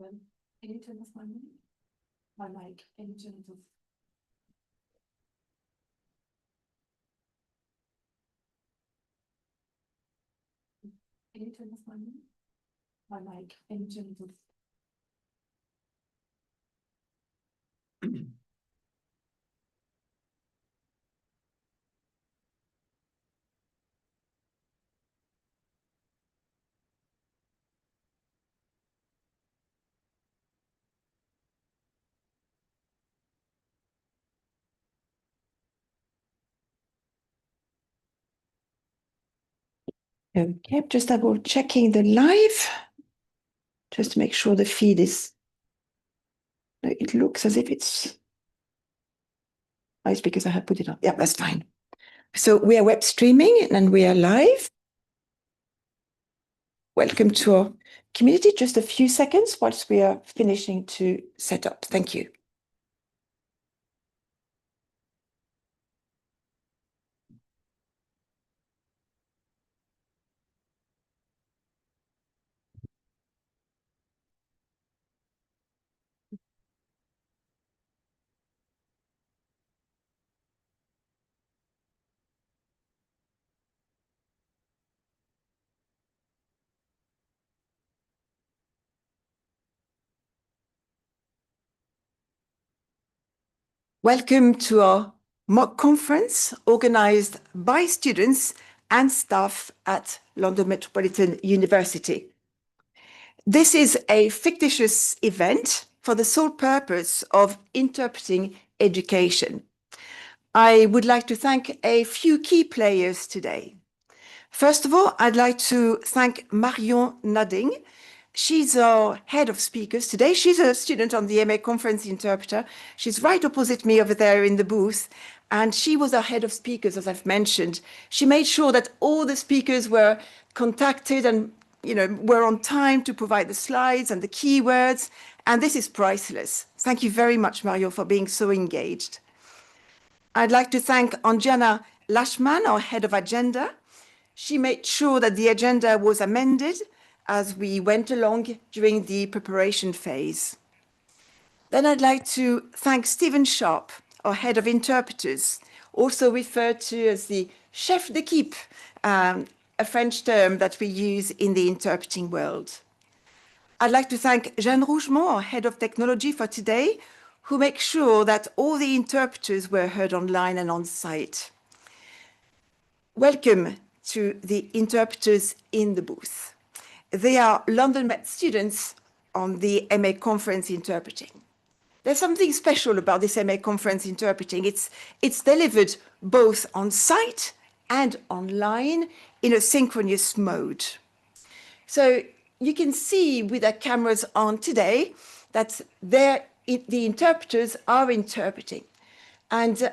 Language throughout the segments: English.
Can you turn off my mic? My mic, can you turn it off? Can you turn off my mic? My mic, can you turn it off? Okay, just double checking the live, just to make sure the feed is, it looks as if it's because I have put it on. Yeah, that's fine. So we are web streaming and we are live. Welcome to our community. Just a few seconds whilst we are finishing to set up. Thank you. Welcome to our mock conference organized by students and staff at London Metropolitan University. This is a fictitious event for the sole purpose of interpreting education. I would like to thank a few key players today. First of all, I'd like to thank Marion Nudding. She's our head of speakers today. She's a student on the MA Conference Interpreter. She's right opposite me over there in the booth. And she was our head of speakers, as I've mentioned. She made sure that all the speakers were contacted and were on time to provide the slides and the keywords. And this is priceless. Thank you very much, Mario, for being so engaged. I'd like to thank Anjana Lashman, our head of agenda. She made sure that the agenda was amended as we went along during the preparation phase. Then I'd like to thank Stephen Sharp, our head of interpreters, also referred to as the chef d'équipe, a French term that we use in the interpreting world. I'd like to thank Jeanne Rougemont, our head of technology for today, who makes sure that all the interpreters were heard online and on site. Welcome to the interpreters in the booth. They are London Met students on the MA Conference Interpreting. There's something special about this MA Conference Interpreting. It's delivered both on site and online in a synchronous mode. So you can see with their cameras on today that the interpreters are interpreting. And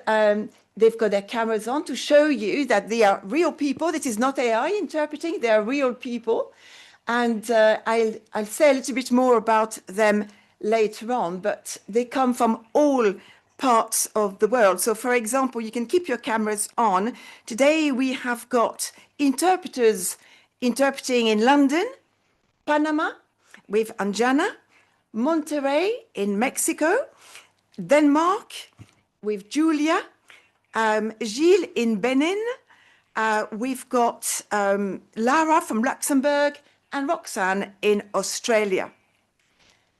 they've got their cameras on to show you that they are real people. This is not AI interpreting, they are real people. And I'll say a little bit more about them later on, but they come from all parts of the world. So for example, you can keep your cameras on. Today we have got interpreters interpreting in London, Panama with Anjana, Monterrey in Mexico, Denmark with Julia, Gilles in Benin, we've got Lara from Luxembourg, and Roxanne in Australia.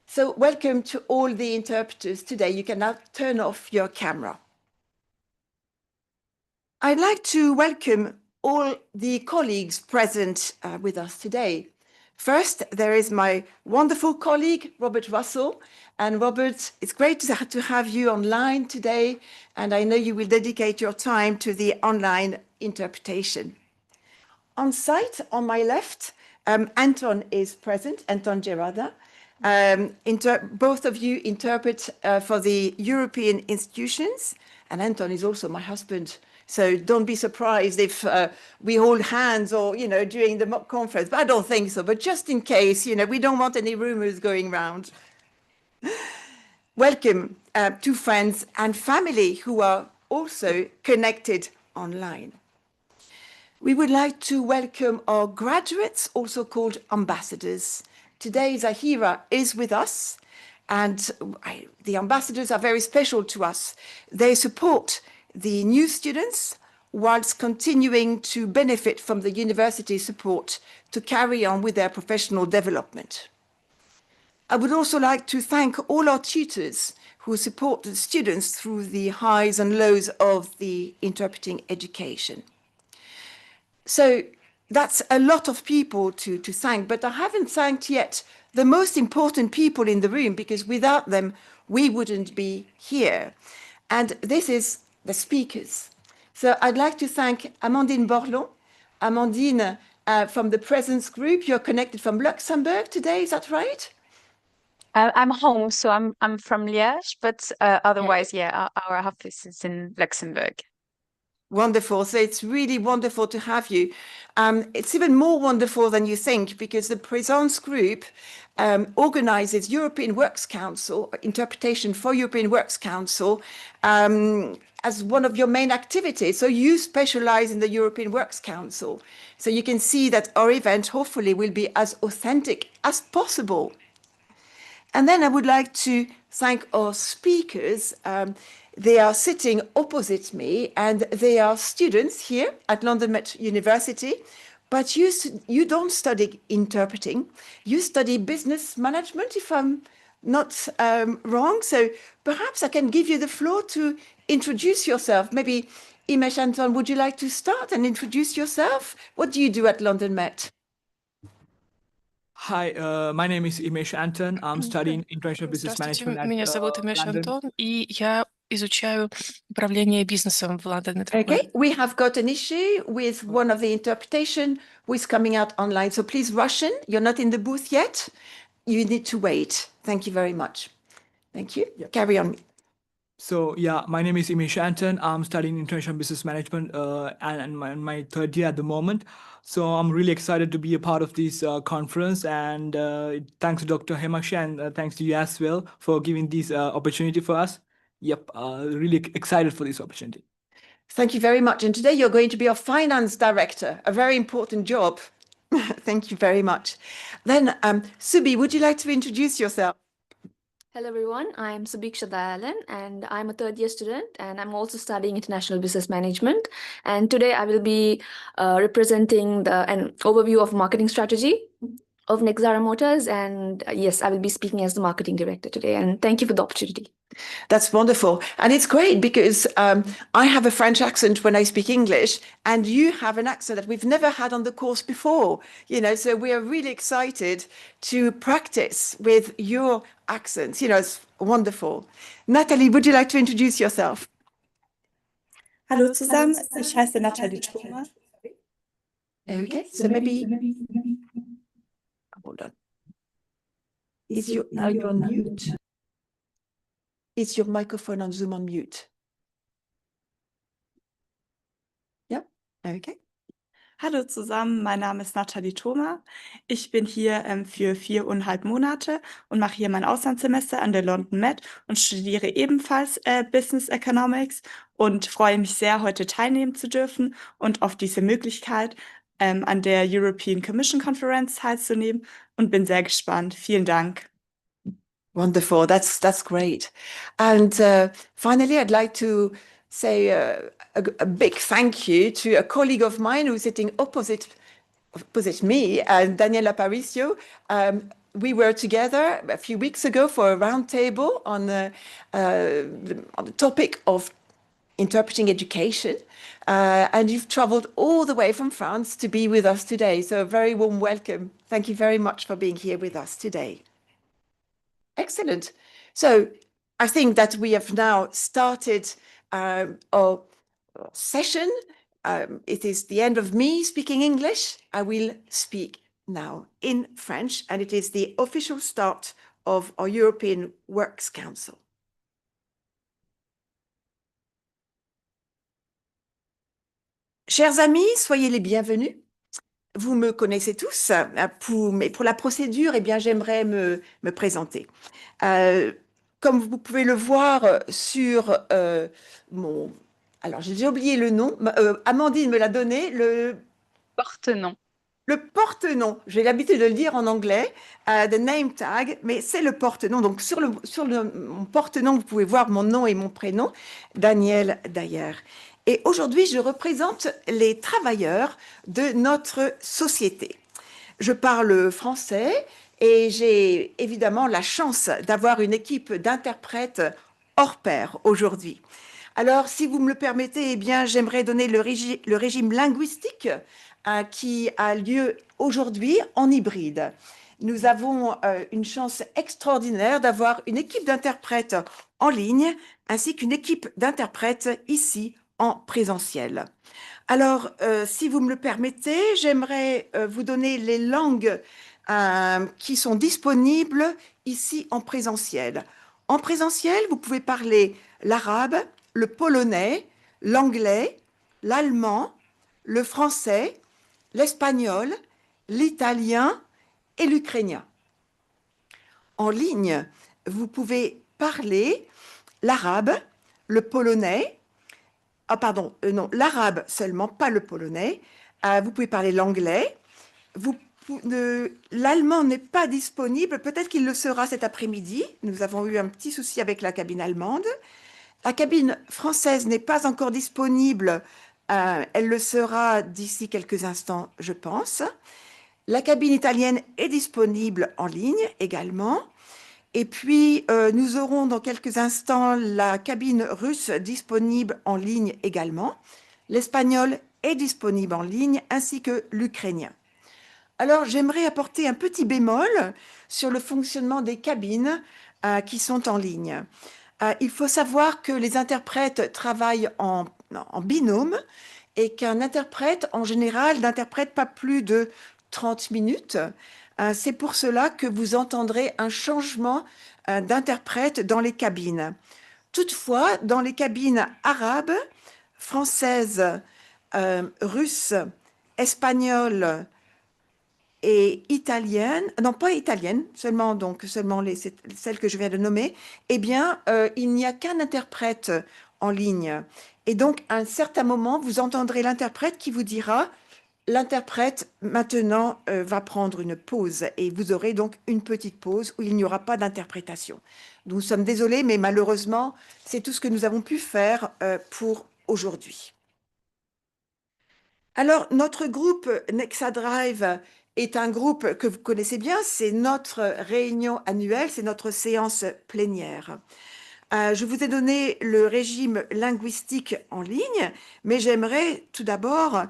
So welcome to all the interpreters today. You can now turn off your camera. I'd like to welcome all the colleagues present with us today. First, there is my wonderful colleague, Robert Russell. And Robert, it's great to have you online today. And I know you will dedicate your time to the online interpretation. On site, on my left, Anton is present, Anton Gerada. Both of you interpret for the European institutions, and Anton is also my husband. So don't be surprised if we hold hands or, during the mock conference, but I don't think so. But just in case, we don't want any rumors going around. Welcome to friends and family who are also connected online. We would like to welcome our graduates, also called ambassadors. today Zahira is with us, and the ambassadors are very special to us. They support the new students whilst continuing to benefit from the university support to carry on with their professional development. I would also like to thank all our tutors who support the students through the highs and lows of the interpreting education. So that's a lot of people to thank, but I haven't thanked yet the most important people in the room, because without them, we wouldn't be here. And this is the speakers. So I'd like to thank Amandine Borlon. Amandine, from the Presence Group, you're connected from Luxembourg today, is that right? I'm home, so I'm from Liège, but otherwise, yeah, our office is in Luxembourg. Wonderful. So it's really wonderful to have you. It's even more wonderful than you think, because the Presence Group organizes European Works Council, interpretation for European Works Council, as one of your main activities. So you specialize in the European Works Council. So you can see that our event hopefully will be as authentic as possible. And then I would like to thank our speakers. They are sitting opposite me, and they are students here at London Met University. But you don't study interpreting. You study business management, if I'm not wrong. So perhaps I can give you the floor to introduce yourself. Maybe Imesh Anton, would you like to start and introduce yourself? What do you do at London Met? Hi, my name is Imesh Anton. I'm studying International Business Здравствуйте, Management меня at зовут Имеш London. Антон, и я изучаю управление бизнесом в London Metropolitan. Okay, we have got an issue with one of the interpretation who is coming out online. So please, Russian, you're not in the booth yet. You need to wait. Thank you very much. Thank you. Yeah. Carry on. So yeah, my name is Imesh Anton. I'm studying International Business Management and my third year at the moment. So I'm really excited to be a part of this conference, and thanks to Dr. Hemaksha, and thanks to you as well for giving this opportunity for us. Yep, really excited for this opportunity. Thank you very much. And today you're going to be our finance director, a very important job. Thank you very much. Then, Subi, would you like to introduce yourself? Hello everyone, I'm Subiksha Dayalan and I'm a third year student and I'm also studying International Business Management. And today I will be representing an overview of marketing strategy of Nexara Motors, and yes, I will be speaking as the marketing director today, and thank you for the opportunity. That's wonderful. And it's great because I have a French accent when I speak English, and you have an accent that we've never had on the course before. So we are really excited to practice with your accents. It's wonderful. Natalie, would you like to introduce yourself? Hallo zusammen, ich heiße Nathalie Thoma. Okay, so maybe, hold on. Now you're on mute. Is your microphone on Zoom on mute? Ja, okay. Hallo zusammen, mein Name ist Nathalie Thoma. Ich bin hier für 4,5 Monate und mache hier mein Auslandssemester an der London Met und studiere ebenfalls Business Economics und freue mich sehr, heute teilnehmen zu dürfen und auf diese Möglichkeit, an der European Commission Conference teilzunehmen, und bin sehr gespannt. Vielen Dank. Wonderful. That's great. And finally, I'd like to say a big thank you to a colleague of mine who's sitting opposite me, Daniela Aparicio. We were together a few weeks ago for a roundtable on the topic of interpreting education. And you've traveled all the way from France to be with us today. So a very warm welcome. Thank you very much for being here with us today. Excellent. So I think that we have now started our session. It is the end of me speaking English. I will speak now in French, and it is the official start of our European Works Council. Chers amis, soyez les bienvenus. Vous me connaissez tous. Mais pour la procédure, eh bien, j'aimerais me présenter. Comme vous pouvez le voir sur mon... Alors, j'ai oublié le nom. Amandine me l'a donné. Le Porte-nom. Le porte-nom, j'ai l'habitude de le dire en anglais, the name tag, mais c'est le porte-nom. Donc mon porte-nom, vous pouvez voir mon nom et mon prénom, Daniel Dayer. Et aujourd'hui, je représente les travailleurs de notre société. Je parle français et j'ai évidemment la chance d'avoir une équipe d'interprètes hors pair aujourd'hui. Alors, si vous me le permettez, eh bien, j'aimerais donner le régime linguistique qui a lieu aujourd'hui en hybride. Nous avons une chance extraordinaire d'avoir une équipe d'interprètes en ligne ainsi qu'une équipe d'interprètes ici en présentiel. Alors, si vous me le permettez, j'aimerais vous donner les langues qui sont disponibles ici en présentiel. En présentiel, vous pouvez parler l'arabe, le polonais, l'anglais, l'allemand, le français, l'espagnol, l'italien et l'ukrainien. En ligne, vous pouvez parler l'arabe, le polonais, non, l'arabe seulement, pas le polonais. Vous pouvez parler l'anglais. L'allemand n'est pas disponible. Peut-être qu'il le sera cet après-midi. Nous avons eu un petit souci avec la cabine allemande. La cabine française n'est pas encore disponible. Elle le sera d'ici quelques instants, je pense. La cabine italienne est disponible en ligne également. Et puis, nous aurons dans quelques instants la cabine russe disponible en ligne également. L'espagnol est disponible en ligne, ainsi que l'ukrainien. Alors, j'aimerais apporter un petit bémol sur le fonctionnement des cabines qui sont en ligne. Il faut savoir que les interprètes travaillent en binôme et qu'un interprète, en général, n'interprète pas plus de 30 minutes. C'est pour cela que vous entendrez un changement d'interprète dans les cabines. Toutefois, dans les cabines arabes, françaises, russes, espagnoles et italiennes, non pas italiennes, seulement celles que je viens de nommer, eh bien, il n'y a qu'un interprète en ligne. Et donc, à un certain moment, vous entendrez l'interprète qui vous dira l'interprète, maintenant, va prendre une pause et vous aurez donc une petite pause où il n'y aura pas d'interprétation. Nous sommes désolés, mais malheureusement, c'est tout ce que nous avons pu faire pour aujourd'hui. Alors, notre groupe Nexa Drive est un groupe que vous connaissez bien, c'est notre réunion annuelle, c'est notre séance plénière. Je vous ai donné le régime linguistique en ligne, mais j'aimerais tout d'abord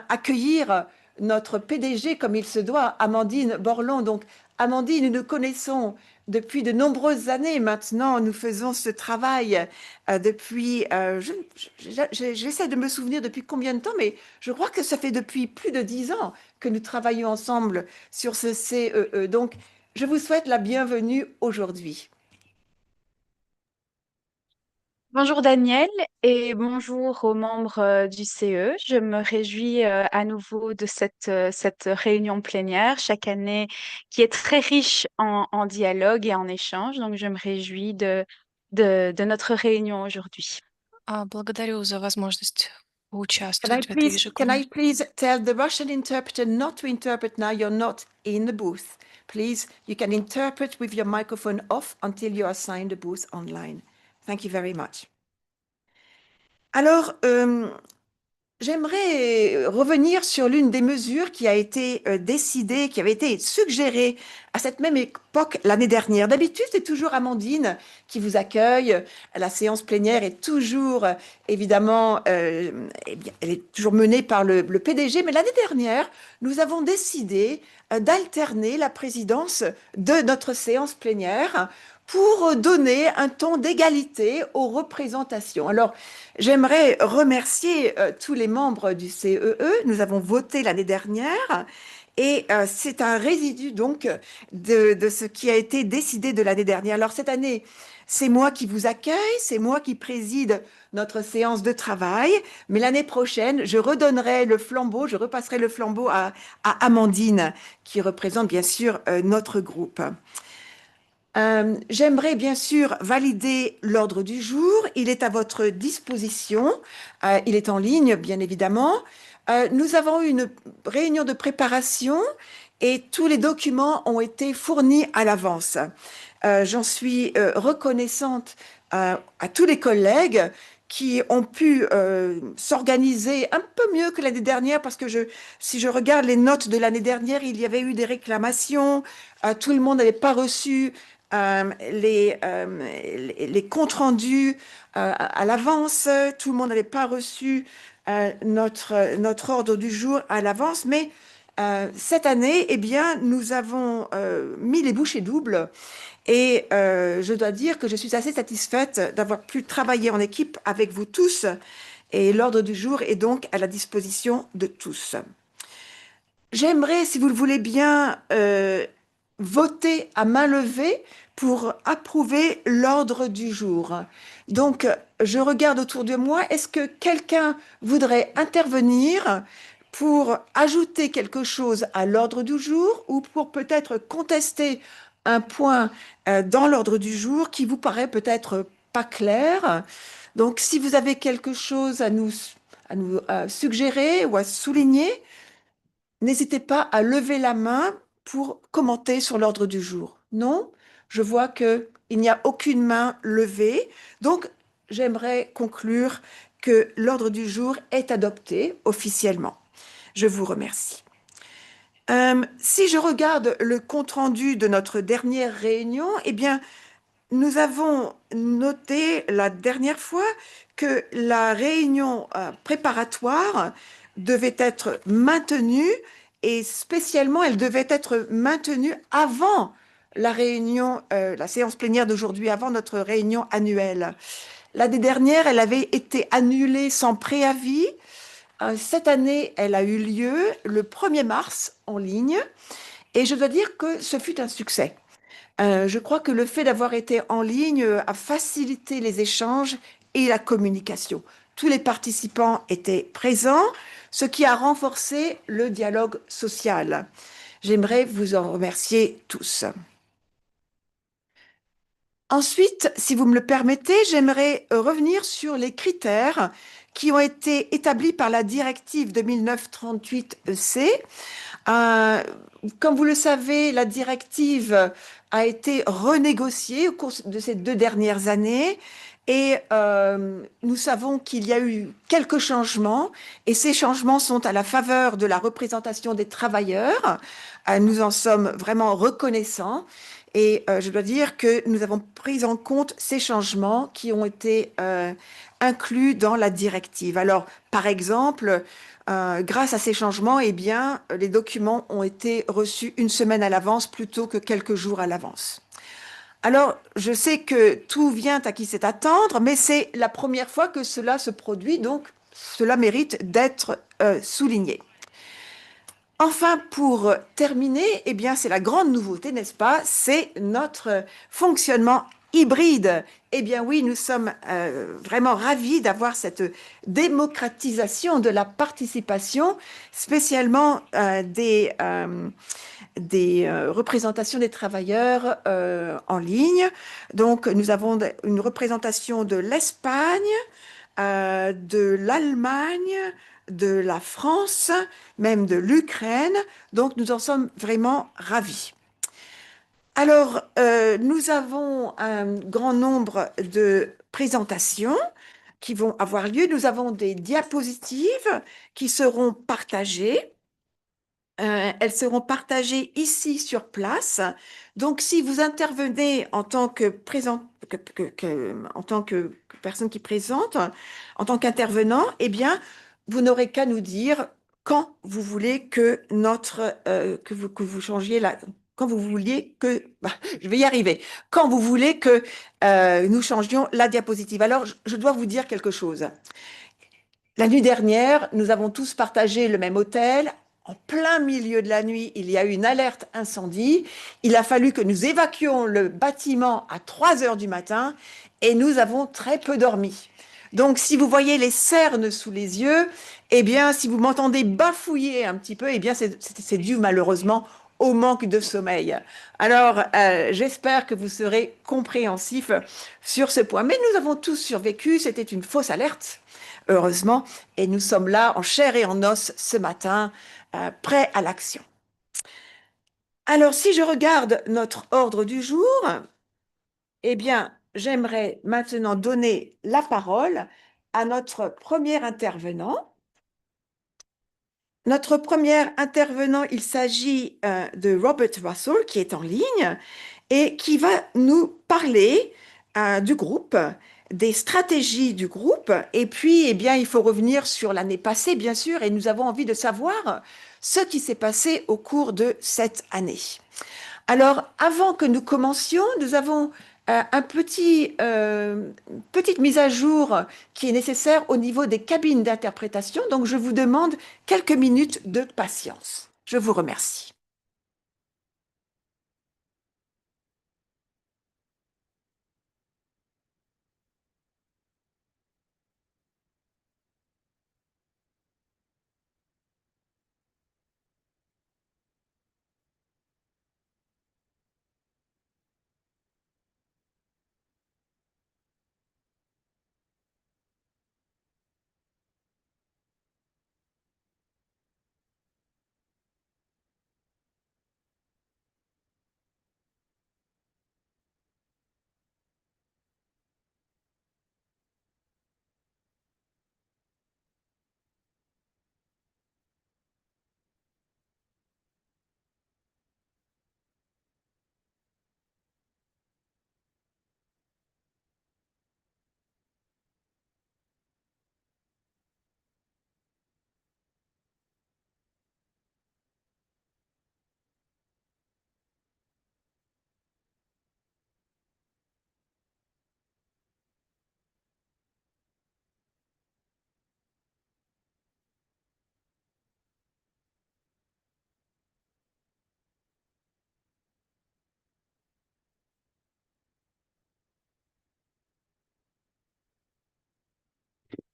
accueillir notre PDG comme il se doit, Amandine Borlon. Donc, Amandine, nous nous connaissons depuis de nombreuses années maintenant. Nous faisons ce travail depuis, j'essaie de me souvenir depuis combien de temps, mais je crois que ça fait depuis plus de 10 ans que nous travaillons ensemble sur ce CEE. Donc, je vous souhaite la bienvenue aujourd'hui. Bonjour Daniel et bonjour aux membres du CE. Je me réjouis à nouveau de cette réunion plénière chaque année qui est très riche en dialogue et en échange. Donc, je me réjouis de notre réunion aujourd'hui. Благодарю за возможность Can I поучаствовать в этой please ежегодной. tell the Russian interpreter not to interpret now? You're not in the booth. Please, you can interpret with your microphone off until you are assigned a booth online. Thank you very much. Alors, j'aimerais revenir sur l'une des mesures qui a été décidée, qui avait été suggérée à cette même époque l'année dernière. D'habitude, c'est toujours Amandine qui vous accueille. La séance plénière est toujours, évidemment, elle est toujours menée par le PDG. Mais l'année dernière, nous avons décidé d'alterner la présidence de notre séance plénière pour donner un ton d'égalité aux représentations. Alors, j'aimerais remercier tous les membres du CEE. Nous avons voté l'année dernière et c'est un résidu donc de ce qui a été décidé de l'année dernière. Alors cette année, c'est moi qui vous accueille, c'est moi qui préside notre séance de travail, mais l'année prochaine, je redonnerai le flambeau, je repasserai le flambeau à Amandine qui représente bien sûr notre groupe. J'aimerais bien sûr valider l'ordre du jour. Il est à votre disposition. Il est en ligne, bien évidemment. Nous avons eu une réunion de préparation et tous les documents ont été fournis à l'avance. J'en suis reconnaissante à tous les collègues qui ont pu s'organiser un peu mieux que l'année dernière parce que si je regarde les notes de l'année dernière, il y avait eu des réclamations, tout le monde n'avait pas reçu les comptes rendus à l'avance, tout le monde n'avait pas reçu notre ordre du jour à l'avance, mais cette année, eh bien, nous avons mis les bouchées doubles et je dois dire que je suis assez satisfaite d'avoir pu travailler en équipe avec vous tous et l'ordre du jour est donc à la disposition de tous. J'aimerais, si vous le voulez bien, voter à main levée pour approuver l'ordre du jour. Donc, je regarde autour de moi. Est-ce que quelqu'un voudrait intervenir pour ajouter quelque chose à l'ordre du jour ou pour peut-être contester un point dans l'ordre du jour qui vous paraît peut-être pas clair? Donc, si vous avez quelque chose à nous suggérer ou à souligner, n'hésitez pas à lever la main pour commenter sur l'ordre du jour. Non? Je vois qu'il n'y a aucune main levée. Donc, j'aimerais conclure que l'ordre du jour est adopté officiellement. Je vous remercie. Si je regarde le compte-rendu de notre dernière réunion, eh bien, nous avons noté la dernière fois que la réunion préparatoire devait être maintenue et spécialement, elle devait être maintenue avant la réunion, la séance plénière d'aujourd'hui, avant notre réunion annuelle. L'année dernière, elle avait été annulée sans préavis. Cette année, elle a eu lieu le 1er mars en ligne et je dois dire que ce fut un succès. Je crois que le fait d'avoir été en ligne a facilité les échanges et la communication. Tous les participants étaient présents, ce qui a renforcé le dialogue social. J'aimerais vous en remercier tous. Ensuite, si vous me le permettez, j'aimerais revenir sur les critères qui ont été établis par la directive 2009-38/EC. Comme vous le savez, la directive a été renégociée au cours de ces 2 dernières années et nous savons qu'il y a eu quelques changements et ces changements sont à la faveur de la représentation des travailleurs. Nous en sommes vraiment reconnaissants et je dois dire que nous avons pris en compte ces changements qui ont été inclus dans la directive. Alors, par exemple, grâce à ces changements, eh bien, les documents ont été reçus 1 semaine à l'avance plutôt que quelques jours à l'avance. Alors, je sais que tout vient à qui sait attendre, mais c'est la première fois que cela se produit, donc cela mérite d'être souligné. Enfin, pour terminer, eh bien, c'est la grande nouveauté, n'est-ce pas? C'est notre fonctionnement hybride. Eh bien oui, nous sommes vraiment ravis d'avoir cette démocratisation de la participation, spécialement des représentations des travailleurs en ligne. Donc, nous avons une représentation de l'Espagne, de l'Allemagne, de la France, même de l'Ukraine. Donc, nous en sommes vraiment ravis. Alors, nous avons un grand nombre de présentations qui vont avoir lieu. Nous avons des diapositives qui seront partagées. Elles seront partagées ici sur place. Donc, si vous intervenez en tant que en tant que personne qui présente, en tant qu'intervenant, eh bien, vous n'aurez qu'à nous dire quand vous voulez que que vous changiez quand vous vouliez que, je vais y arriver, quand vous voulez que nous changions la diapositive. Alors, je dois vous dire quelque chose. La nuit dernière, nous avons tous partagé le même hôtel. En plein milieu de la nuit, il y a eu une alerte incendie. Il a fallu que nous évacuions le bâtiment à 3 heures du matin et nous avons très peu dormi. Donc, si vous voyez les cernes sous les yeux, eh bien, si vous m'entendez bafouiller un petit peu, eh bien, c'est dû malheureusement au manque de sommeil. Alors, j'espère que vous serez compréhensifs sur ce point. Mais nous avons tous survécu, c'était une fausse alerte, heureusement, et nous sommes là en chair et en os ce matin, prêts à l'action. Alors, si je regarde notre ordre du jour, eh bien, j'aimerais maintenant donner la parole à notre premier intervenant. Notre premier intervenant, il s'agit de Robert Russell, qui est en ligne et qui va nous parler du groupe, des stratégies du groupe. Et puis, eh bien, il faut revenir sur l'année passée, bien sûr, et nous avons envie de savoir ce qui s'est passé au cours de cette année. Alors, avant que nous commencions, nous avons petite mise à jour qui est nécessaire au niveau des cabines d'interprétation. Donc, je vous demande quelques minutes de patience. Je vous remercie.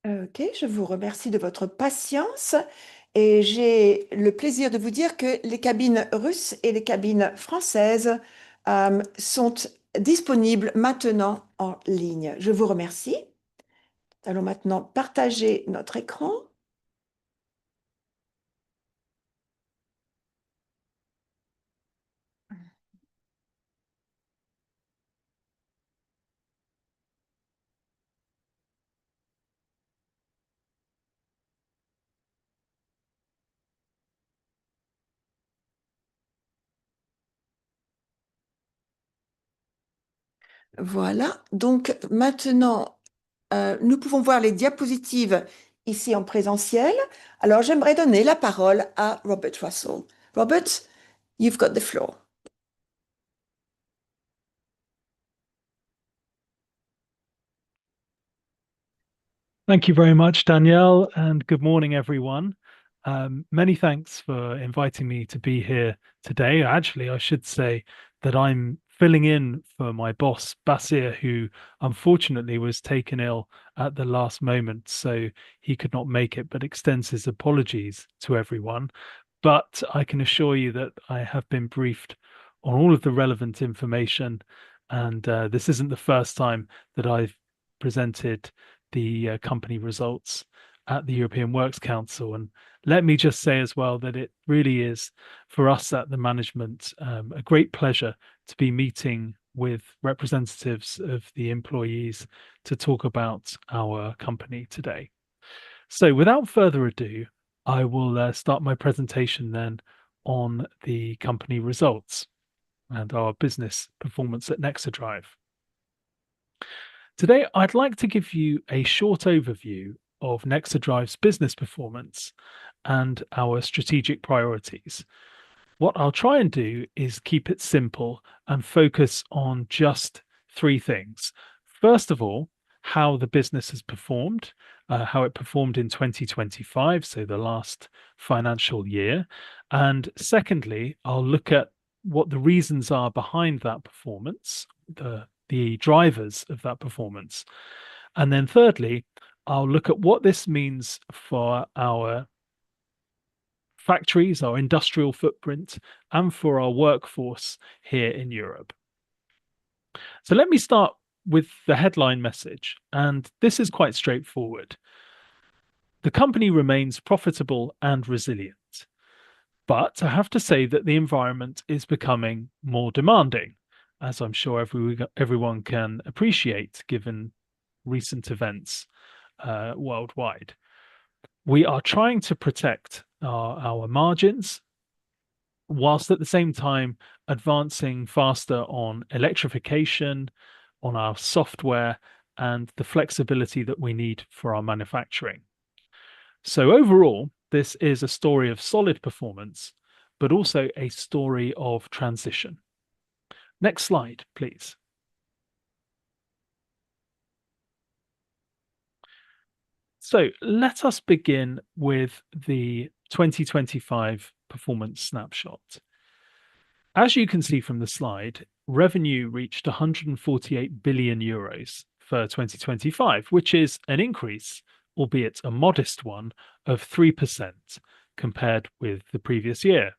Ok, je vous remercie de votre patience et j'ai le plaisir de vous dire que les cabines russes et les cabines françaises sont disponibles maintenant en ligne. Je vous remercie. Allons maintenant partager notre écran. Voilà, donc maintenant, nous pouvons voir les diapositives ici en présentiel. Alors, j'aimerais donner la parole à Robert Russell. Robert, you've got the floor. Thank you very much, Danielle, and good morning, everyone. Many thanks for inviting me to be here today. Actually, I should say that I'm filling in for my boss, Basir, who unfortunately was taken ill at the last moment, so he could not make it, but extends his apologies to everyone. But I can assure you that I have been briefed on all of the relevant information, and this isn't the first time that I've presented the company results at the European Works Council. And let me just say as well that it really is, for us at the management, a great pleasure to be meeting with representatives of the employees to talk about our company today. So without further ado, I will start my presentation then on the company results and our business performance at Nexadrive. Today, I'd like to give you a short overview of Nexadrive's business performance and our strategic priorities. What I'll try and do is keep it simple and focus on just three things. First of all, how the business has performed, how it performed in 2025, so the last financial year. And secondly, I'll look at what the reasons are behind that performance, the drivers of that performance. And then thirdly, I'll look at what this means for our factories, our industrial footprint, and for our workforce here in Europe. So let me start with the headline message, and this is quite straightforward. The company remains profitable and resilient, but I have to say that the environment is becoming more demanding, as I'm sure everyone can appreciate given recent events worldwide. We are trying to protect our margins, whilst at the same time advancing faster on electrification, on our software, and the flexibility that we need for our manufacturing. So overall, this is a story of solid performance, but also a story of transition. Next slide, please. So let us begin with the 2025 performance snapshot. As you can see from the slide, revenue reached 148 billion euros for 2025, which is an increase, albeit a modest one, of 3% compared with the previous year.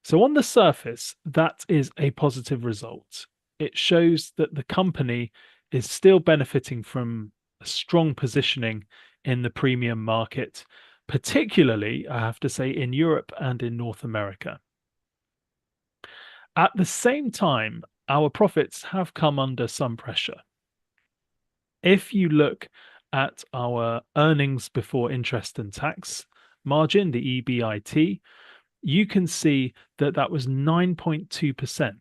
So on the surface, that is a positive result. It shows that the company is still benefiting from a strong positioning in the premium market, particularly, I have to say, in Europe and in North America. At the same time, our profits have come under some pressure. If you look at our earnings before interest and tax margin, the EBIT, you can see that that was 9.2%,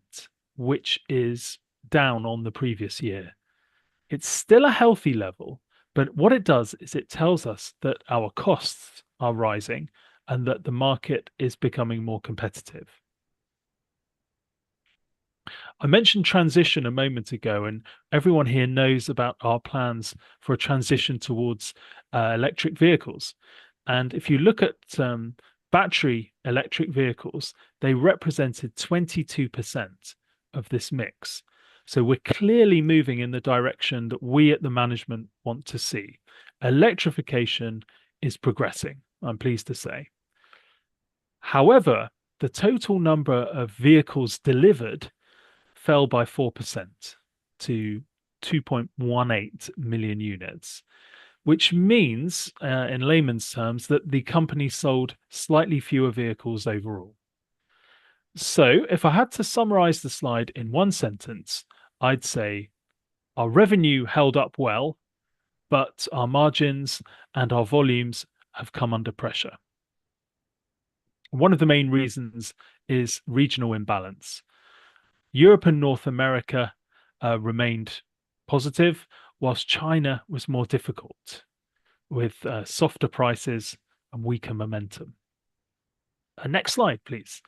which is down on the previous year. It's still a healthy level, but what it does is it tells us that our costs are rising and that the market is becoming more competitive. I mentioned transition a moment ago, and everyone here knows about our plans for a transition towards electric vehicles. And if you look at battery electric vehicles, they represented 22% of this mix. So we're clearly moving in the direction that we at the management want to see. Electrification is progressing, I'm pleased to say. However, the total number of vehicles delivered fell by 4% to 2.18 million units, which means, in layman's terms, that the company sold slightly fewer vehicles overall. So if I had to summarize the slide in one sentence, I'd say our revenue held up well, but our margins and our volumes have come under pressure. One of the main reasons is regional imbalance. Europe and North America remained positive, whilst China was more difficult, with softer prices and weaker momentum. Next slide, please.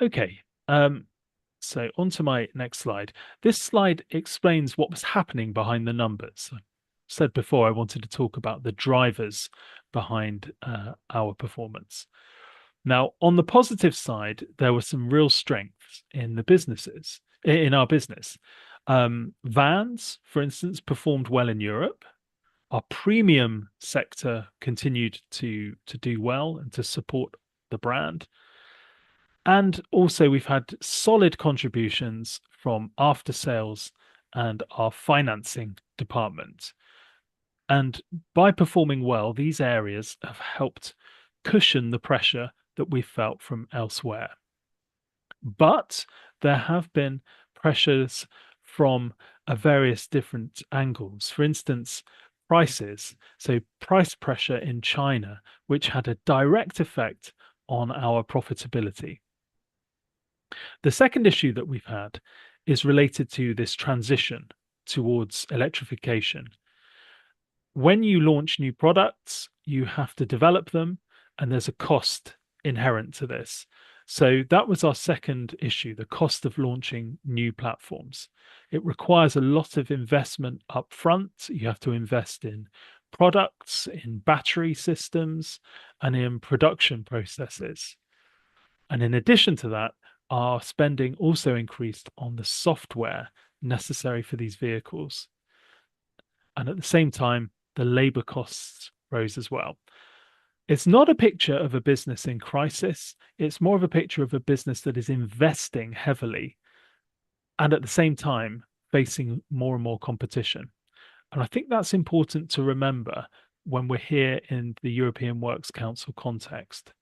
Okay, so on to my next slide. This slide explains what was happening behind the numbers. I said before I wanted to talk about the drivers behind our performance. Now, on the positive side, there were some real strengths in our business. Vans, for instance, performed well in Europe. Our premium sector continued to do well and to support the brand. And also we've had solid contributions from after sales and our financing department. And by performing well, these areas have helped cushion the pressure that we felt from elsewhere. But there have been pressures from various different angles. For instance, prices. So price pressure in China, which had a direct effect on our profitability. The second issue that we've had is related to this transition towards electrification. When you launch new products, you have to develop them, and there's a cost inherent to this. So that was our second issue, the cost of launching new platforms. It requires a lot of investment up front. You have to invest in products, in battery systems, and in production processes. And in addition to that, our spending also increased on the software necessary for these vehicles. And at the same time, the labor costs rose as well. It's not a picture of a business in crisis. It's more of a picture of a business that is investing heavily and at the same time facing more and more competition. And I think that's important to remember when we're here in the European Works Council context,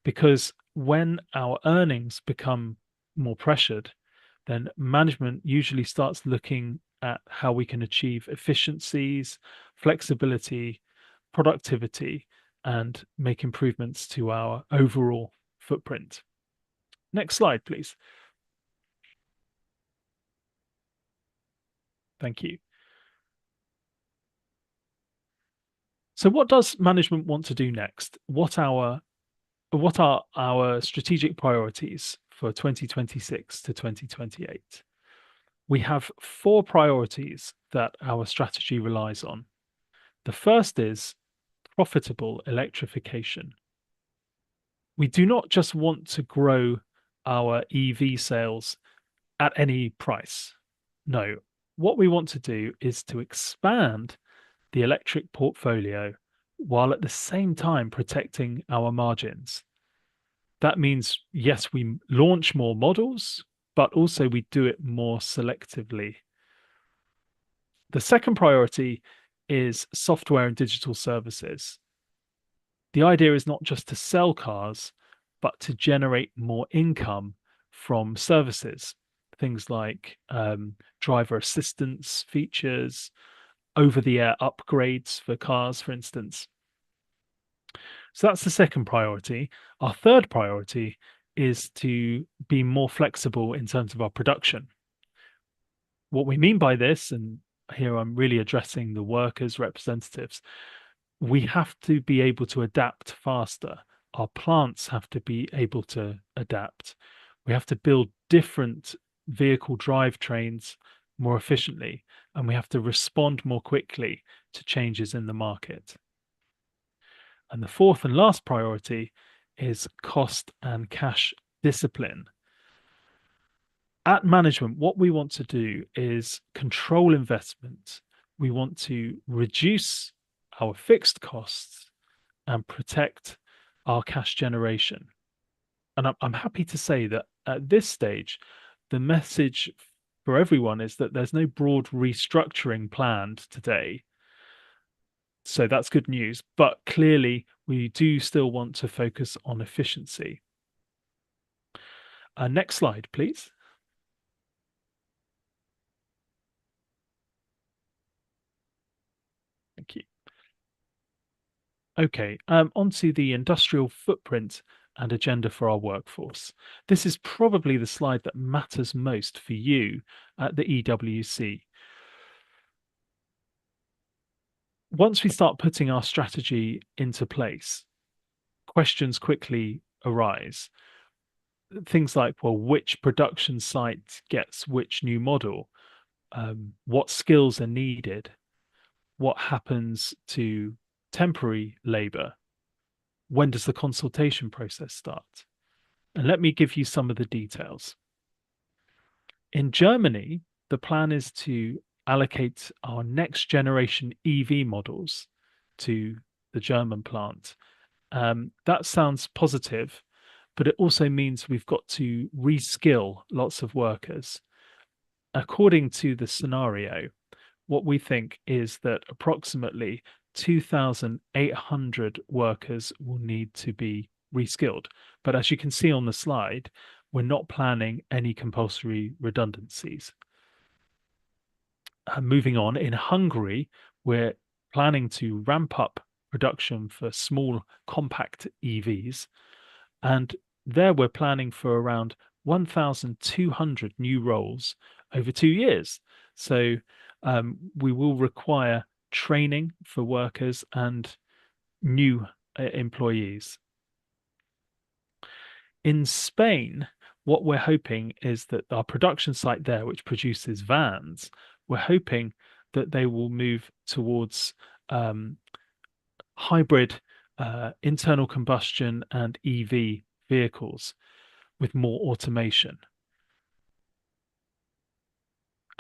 because when our earnings become more pressured, then management usually starts looking at how we can achieve efficiencies, flexibility, productivity, and make improvements to our overall footprint. Next slide, please. Thank you. So what does management want to do next? What are our strategic priorities for 2026 to 2028? We have 4 priorities that our strategy relies on. The first is profitable electrification. We do not just want to grow our EV sales at any price. No, what we want to do is to expand the electric portfolio while at the same time protecting our margins. That means, yes, we launch more models, but also we do it more selectively. The second priority is software and digital services. The idea is not just to sell cars, but to generate more income from services, things like driver assistance features, over-the-air upgrades for cars, for instance. So that's the second priority. Our third priority is to be more flexible in terms of our production. What we mean by this, and here I'm really addressing the workers' representatives, we have to be able to adapt faster. Our plants have to be able to adapt. We have to build different vehicle drivetrains more efficiently, and we have to respond more quickly to changes in the market. And the fourth and last priority is cost and cash discipline. At management, what we want to do is control investment. We want to reduce our fixed costs and protect our cash generation. And I'm happy to say that at this stage, the message for everyone is that there's no broad restructuring planned today. So that's good news, but clearly we do still want to focus on efficiency. Next slide, please. Thank you. Okay, onto the industrial footprint and agenda for our workforce. This is probably the slide that matters most for you at the EWC. Once we start putting our strategy into place, questions quickly arise. Things like, well, which production site gets which new model? What skills are needed? What happens to temporary labor? When does the consultation process start? And let me give you some of the details. In Germany, the plan is to allocate our next generation EV models to the German plant. That sounds positive, but it also means we've got to reskill lots of workers. According to the scenario, what we think is that approximately 2,800 workers will need to be reskilled. But as you can see on the slide, we're not planning any compulsory redundancies. Moving on, in Hungary, we're planning to ramp up production for small compact EVs. And there we're planning for around 1,200 new roles over 2 years. So we will require training for workers and new employees. In Spain, what we're hoping is that our production site there, which produces vans, we're hoping that they will move towards hybrid internal combustion and EV vehicles with more automation.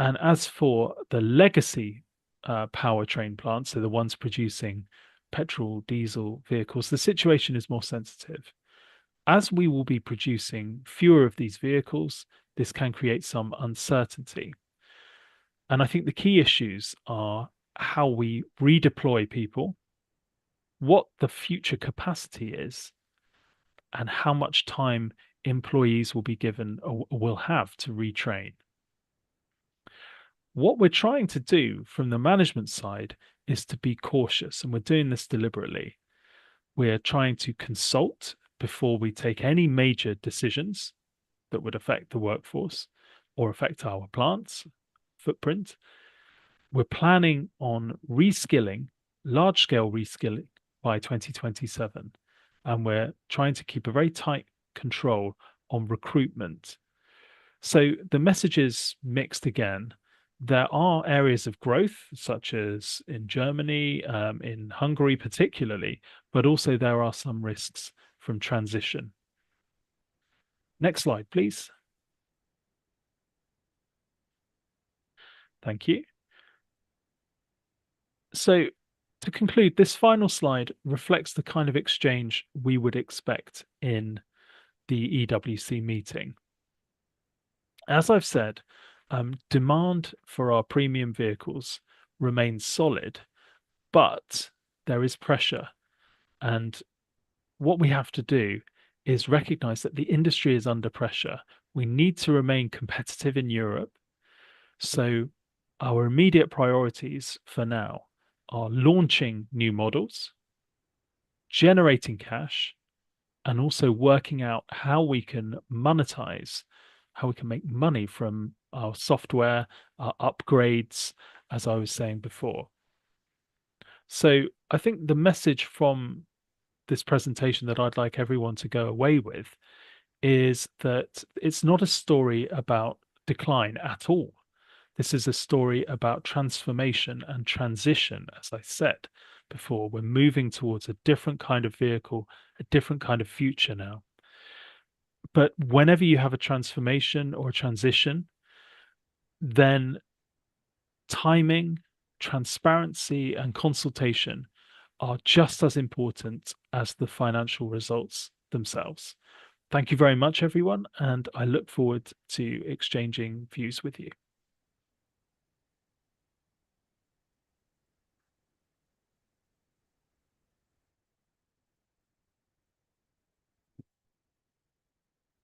And as for the legacy powertrain plants, so the ones producing petrol, diesel vehicles, the situation is more sensitive. As we will be producing fewer of these vehicles, this can create some uncertainty. And I think the key issues are how we redeploy people, what the future capacity is, and how much time employees will be given or will have to retrain. What we're trying to do from the management side is to be cautious, and we're doing this deliberately. We're trying to consult before we take any major decisions that would affect the workforce or affect our plants footprint. We're planning on reskilling, large-scale reskilling by 2027, and we're trying to keep a very tight control on recruitment. So the message is mixed again. There are areas of growth, such as in Germany, in Hungary particularly, but also there are some risks from transition. Next slide, please. Thank you. So to conclude, this final slide reflects the kind of exchange we would expect in the EWC meeting. As I've said, demand for our premium vehicles remains solid, but there is pressure. And what we have to do is recognize that the industry is under pressure. We need to remain competitive in Europe. So our immediate priorities for now are launching new models, generating cash, and also working out how we can monetize, how we can make money from our software, our upgrades, as I was saying before. So I think the message from this presentation that I'd like everyone to go away with is that it's not a story about decline at all. This is a story about transformation and transition. As I said before, we're moving towards a different kind of vehicle, a different kind of future now. But whenever you have a transformation or a transition, then timing, transparency, and consultation are just as important as the financial results themselves. Thank you very much, everyone, and I look forward to exchanging views with you.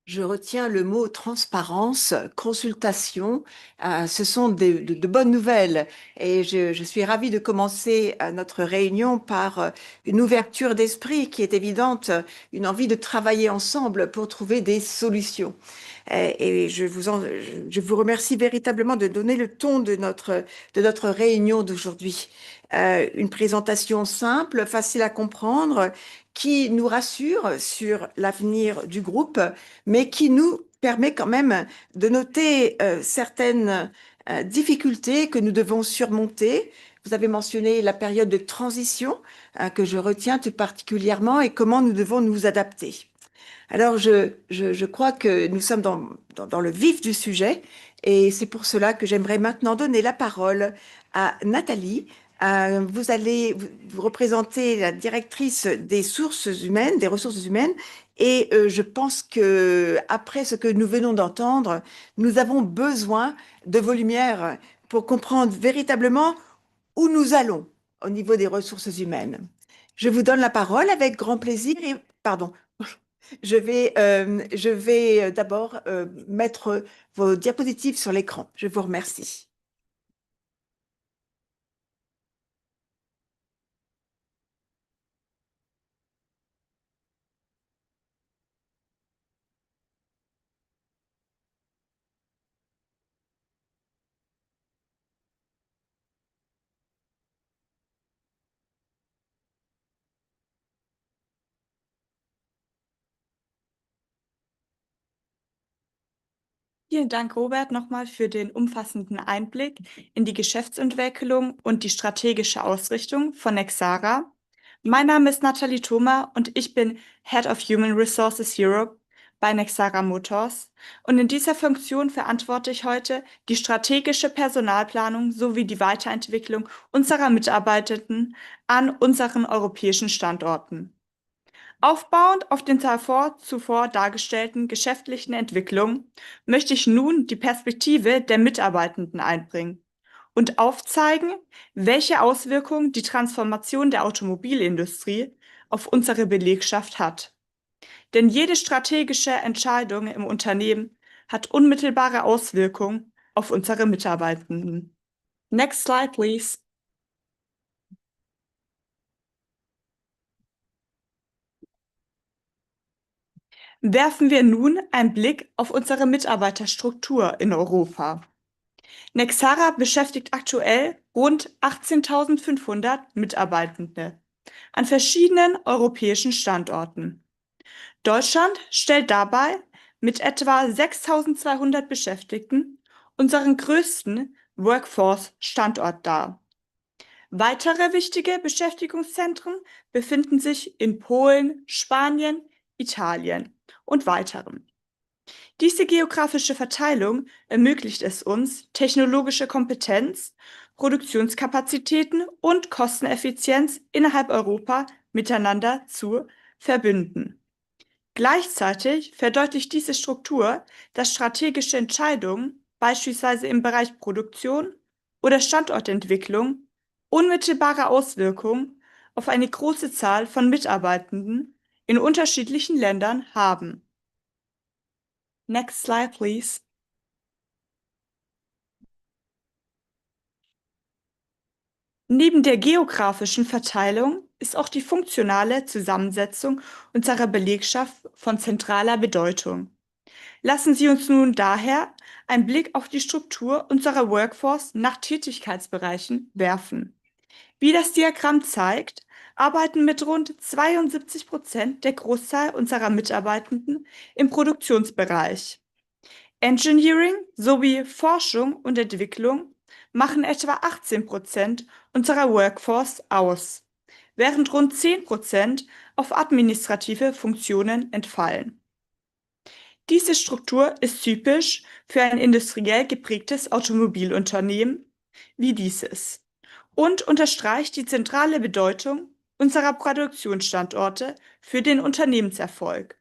Je retiens le mot transparence, consultation. Ce sont de bonnes nouvelles et je suis ravie de commencer notre réunion par une ouverture d'esprit qui est évidente, une envie de travailler ensemble pour trouver des solutions. Et je vous remercie véritablement de donner le ton de notre réunion d'aujourd'hui. Une présentation simple, facile à comprendre, qui nous rassure sur l'avenir du groupe, mais qui nous permet quand même de noter certaines difficultés que nous devons surmonter. Vous avez mentionné la période de transition que je retiens tout particulièrement et comment nous devons nous adapter. Alors, je crois que nous sommes dans le vif du sujet et c'est pour cela que j'aimerais maintenant donner la parole à Nathalie. Vous allez vous représenter la directrice des ressources humaines, et je pense que après ce que nous venons d'entendre, nous avons besoin de vos lumières pour comprendre véritablement où nous allons au niveau des ressources humaines. Je vous donne la parole avec grand plaisir et pardon. Je vais d'abord mettre vos diapositives sur l'écran. Je vous remercie. Vielen Dank, Robert, nochmal für den umfassenden Einblick in die Geschäftsentwicklung und die strategische Ausrichtung von Nexara. Mein Name ist Nathalie Thoma und ich bin Head of Human Resources Europe bei Nexara Motors und in dieser Funktion verantworte ich heute die strategische Personalplanung sowie die Weiterentwicklung unserer Mitarbeitenden an unseren europäischen Standorten. Aufbauend auf den zuvor dargestellten geschäftlichen Entwicklungen möchte ich nun die Perspektive der Mitarbeitenden einbringen und aufzeigen, welche Auswirkungen die Transformation der Automobilindustrie auf unsere Belegschaft hat. Denn jede strategische Entscheidung im Unternehmen hat unmittelbare Auswirkungen auf unsere Mitarbeitenden. Next slide, please. Werfen wir nun einen Blick auf unsere Mitarbeiterstruktur in Europa. Nexara beschäftigt aktuell rund 18.500 Mitarbeitende an verschiedenen europäischen Standorten. Deutschland stellt dabei mit etwa 6.200 Beschäftigten unseren größten Workforce-Standort dar. Weitere wichtige Beschäftigungszentren befinden sich in Polen, Spanien, Italien und weiteren. Diese geografische Verteilung ermöglicht es uns, technologische Kompetenz, Produktionskapazitäten und Kosteneffizienz innerhalb Europa miteinander zu verbünden. Gleichzeitig verdeutlicht diese Struktur, dass strategische Entscheidungen, beispielsweise im Bereich Produktion oder Standortentwicklung, unmittelbare Auswirkungen auf eine große Zahl von Mitarbeitenden in unterschiedlichen Ländern haben. Next slide, please. Neben der geografischen Verteilung ist auch die funktionale Zusammensetzung unserer Belegschaft von zentraler Bedeutung. Lassen Sie uns nun daher einen Blick auf die Struktur unserer Workforce nach Tätigkeitsbereichen werfen. Wie das Diagramm zeigt, arbeiten mit rund 72% der Großzahl unserer Mitarbeitenden im Produktionsbereich. Engineering sowie Forschung und Entwicklung machen etwa 18% unserer Workforce aus, während rund 10% auf administrative Funktionen entfallen. Diese Struktur ist typisch für ein industriell geprägtes Automobilunternehmen wie dieses und unterstreicht die zentrale Bedeutung unserer Produktionsstandorte für den Unternehmenserfolg.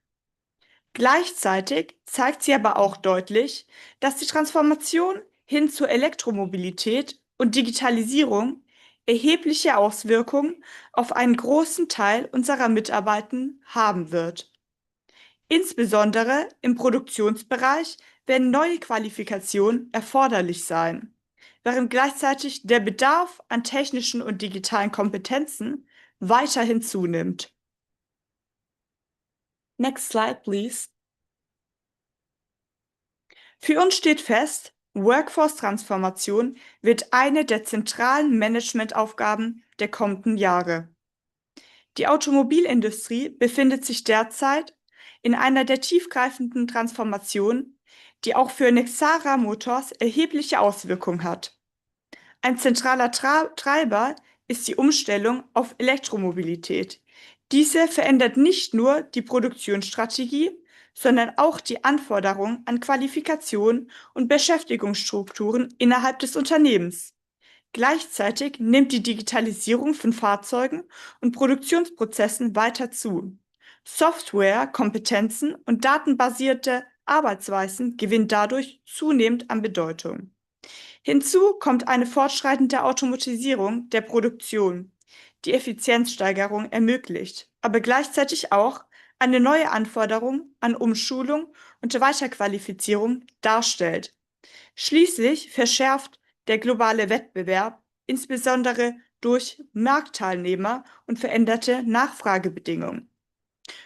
Gleichzeitig zeigt sie aber auch deutlich, dass die Transformation hin zur Elektromobilität und Digitalisierung erhebliche Auswirkungen auf einen großen Teil unserer Mitarbeitenden haben wird. Insbesondere im Produktionsbereich werden neue Qualifikationen erforderlich sein, während gleichzeitig der Bedarf an technischen und digitalen Kompetenzen weiterhin zunimmt. Next slide, please. Für uns steht fest, Workforce-Transformation wird eine der zentralen Managementaufgaben der kommenden Jahre. Die Automobilindustrie befindet sich derzeit in einer der tiefgreifenden Transformationen, die auch für Nexara Motors erhebliche Auswirkungen hat. Ein zentraler Treiber ist die Umstellung auf Elektromobilität. Diese verändert nicht nur die Produktionsstrategie, sondern auch die Anforderungen an Qualifikation und Beschäftigungsstrukturen innerhalb des Unternehmens. Gleichzeitig nimmt die Digitalisierung von Fahrzeugen und Produktionsprozessen weiter zu. Software, Kompetenzen und datenbasierte Arbeitsweisen gewinnen dadurch zunehmend an Bedeutung. Hinzu kommt eine fortschreitende Automatisierung der Produktion, die Effizienzsteigerung ermöglicht, aber gleichzeitig auch eine neue Anforderung an Umschulung und Weiterqualifizierung darstellt. Schließlich verschärft der globale Wettbewerb, insbesondere durch Marktteilnehmer und veränderte Nachfragebedingungen.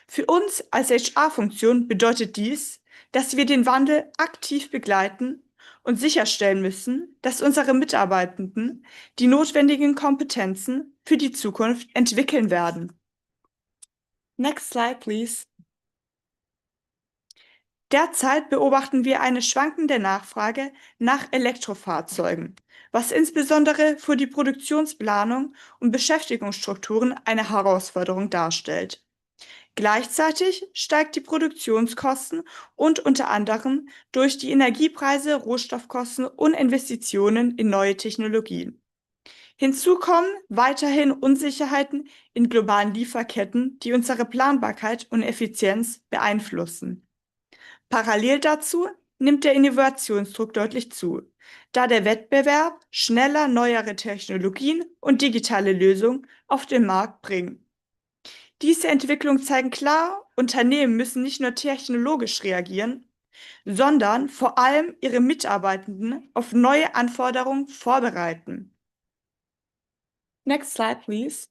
Für uns als HR-Funktion bedeutet dies, dass wir den Wandel aktiv begleiten und sicherstellen müssen, dass unsere Mitarbeitenden die notwendigen Kompetenzen für die Zukunft entwickeln werden. Next slide, please. Derzeit beobachten wir eine schwankende Nachfrage nach Elektrofahrzeugen, was insbesondere für die Produktionsplanung und Beschäftigungsstrukturen eine Herausforderung darstellt. Gleichzeitig steigt die Produktionskosten und unter anderem durch die Energiepreise, Rohstoffkosten und Investitionen in neue Technologien. Hinzu kommen weiterhin Unsicherheiten in globalen Lieferketten, die unsere Planbarkeit und Effizienz beeinflussen. Parallel dazu nimmt der Innovationsdruck deutlich zu, da der Wettbewerb schneller neuere Technologien und digitale Lösungen auf den Markt bringt. Diese Entwicklungen zeigen klar, Unternehmen müssen nicht nur technologisch reagieren, sondern vor allem ihre Mitarbeitenden auf neue Anforderungen vorbereiten. Next slide, please.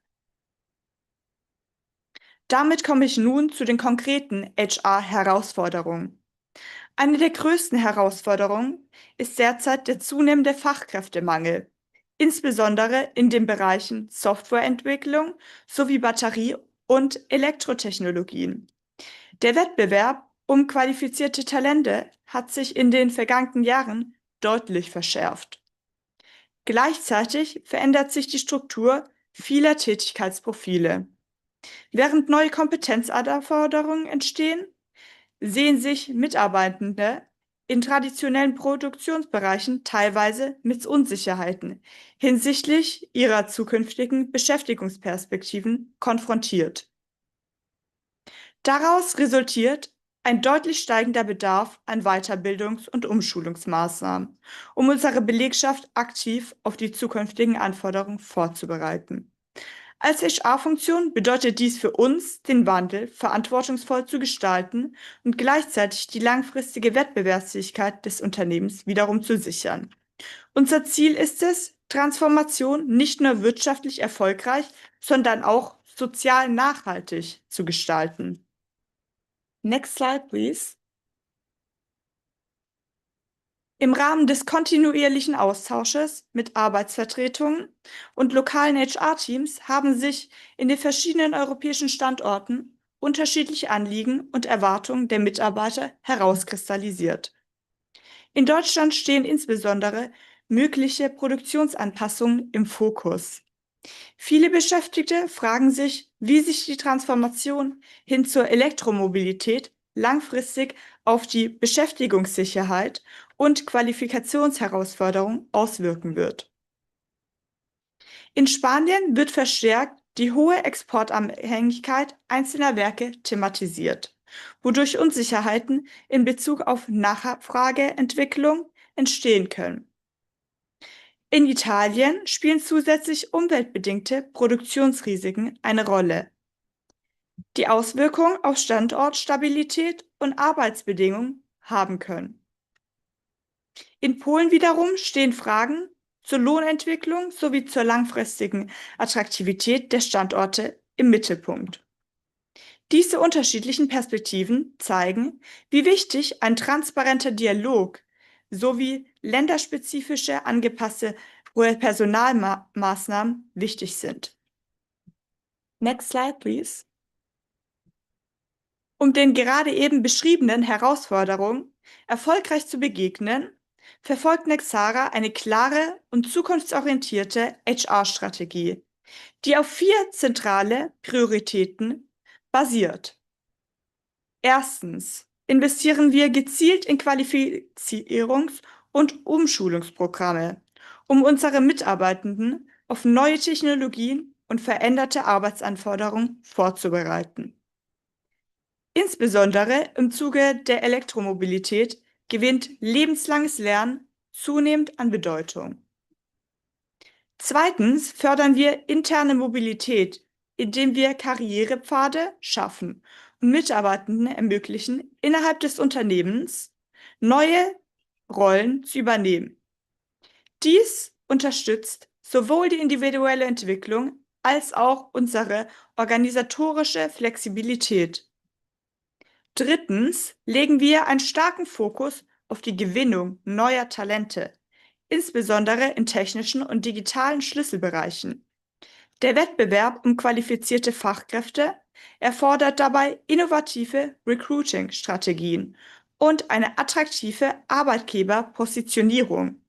Damit komme ich nun zu den konkreten HR-Herausforderungen. Eine der größten Herausforderungen ist derzeit der zunehmende Fachkräftemangel, insbesondere in den Bereichen Softwareentwicklung sowie Batterie- und Elektrotechnologien. Der Wettbewerb um qualifizierte Talente hat sich in den vergangenen Jahren deutlich verschärft. Gleichzeitig verändert sich die Struktur vieler Tätigkeitsprofile. Während neue Kompetenzanforderungen entstehen, sehen sich Mitarbeitende in traditionellen Produktionsbereichen teilweise mit Unsicherheiten hinsichtlich ihrer zukünftigen Beschäftigungsperspektiven konfrontiert. Daraus resultiert ein deutlich steigender Bedarf an Weiterbildungs- und Umschulungsmaßnahmen, um unsere Belegschaft aktiv auf die zukünftigen Anforderungen vorzubereiten. Als HR-Funktion bedeutet dies für uns, den Wandel verantwortungsvoll zu gestalten und gleichzeitig die langfristige Wettbewerbsfähigkeit des Unternehmens wiederum zu sichern. Unser Ziel ist es, Transformation nicht nur wirtschaftlich erfolgreich, sondern auch sozial nachhaltig zu gestalten. Next slide, please. Im Rahmen des kontinuierlichen Austausches mit Arbeitsvertretungen und lokalen HR-Teams haben sich in den verschiedenen europäischen Standorten unterschiedliche Anliegen und Erwartungen der Mitarbeiter herauskristallisiert. In Deutschland stehen insbesondere mögliche Produktionsanpassungen im Fokus. Viele Beschäftigte fragen sich, wie sich die Transformation hin zur Elektromobilität langfristig auf die Beschäftigungssicherheit und Qualifikationsherausforderungen auswirken wird. In Spanien wird verstärkt die hohe Exportabhängigkeit einzelner Werke thematisiert, wodurch Unsicherheiten in Bezug auf Nachfrageentwicklung entstehen können. In Italien spielen zusätzlich umweltbedingte Produktionsrisiken eine Rolle, die Auswirkungen auf Standortstabilität und Arbeitsbedingungen haben können. In Polen wiederum stehen Fragen zur Lohnentwicklung sowie zur langfristigen Attraktivität der Standorte im Mittelpunkt. Diese unterschiedlichen Perspektiven zeigen, wie wichtig ein transparenter Dialog sowie länderspezifische angepasste Personalmaßnahmen wichtig sind. Next slide, please. Um den gerade eben beschriebenen Herausforderungen erfolgreich zu begegnen, verfolgt Nexara eine klare und zukunftsorientierte HR-Strategie, die auf 4 zentrale Prioritäten basiert. Erstens investieren wir gezielt in Qualifizierungs- und Umschulungsprogramme, um unsere Mitarbeitenden auf neue Technologien und veränderte Arbeitsanforderungen vorzubereiten. Insbesondere im Zuge der Elektromobilität gewinnt lebenslanges Lernen zunehmend an Bedeutung. Zweitens fördern wir interne Mobilität, indem wir Karrierepfade schaffen und Mitarbeitenden ermöglichen, innerhalb des Unternehmens neue Rollen zu übernehmen. Dies unterstützt sowohl die individuelle Entwicklung als auch unsere organisatorische Flexibilität. Drittens legen wir einen starken Fokus auf die Gewinnung neuer Talente, insbesondere in technischen und digitalen Schlüsselbereichen. Der Wettbewerb um qualifizierte Fachkräfte erfordert dabei innovative Recruiting-Strategien und eine attraktive Arbeitgeberpositionierung.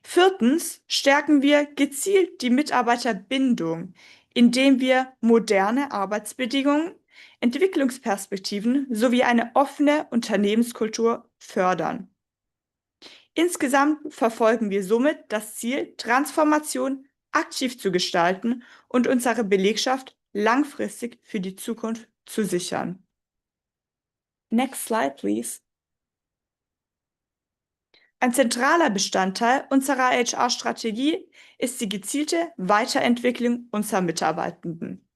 Viertens stärken wir gezielt die Mitarbeiterbindung, indem wir moderne Arbeitsbedingungen Entwicklungsperspektiven sowie eine offene Unternehmenskultur fördern. Insgesamt verfolgen wir somit das Ziel, Transformation aktiv zu gestalten und unsere Belegschaft langfristig für die Zukunft zu sichern. Next slide, please. Ein zentraler Bestandteil unserer HR-Strategie ist die gezielte Weiterentwicklung unserer Mitarbeitenden.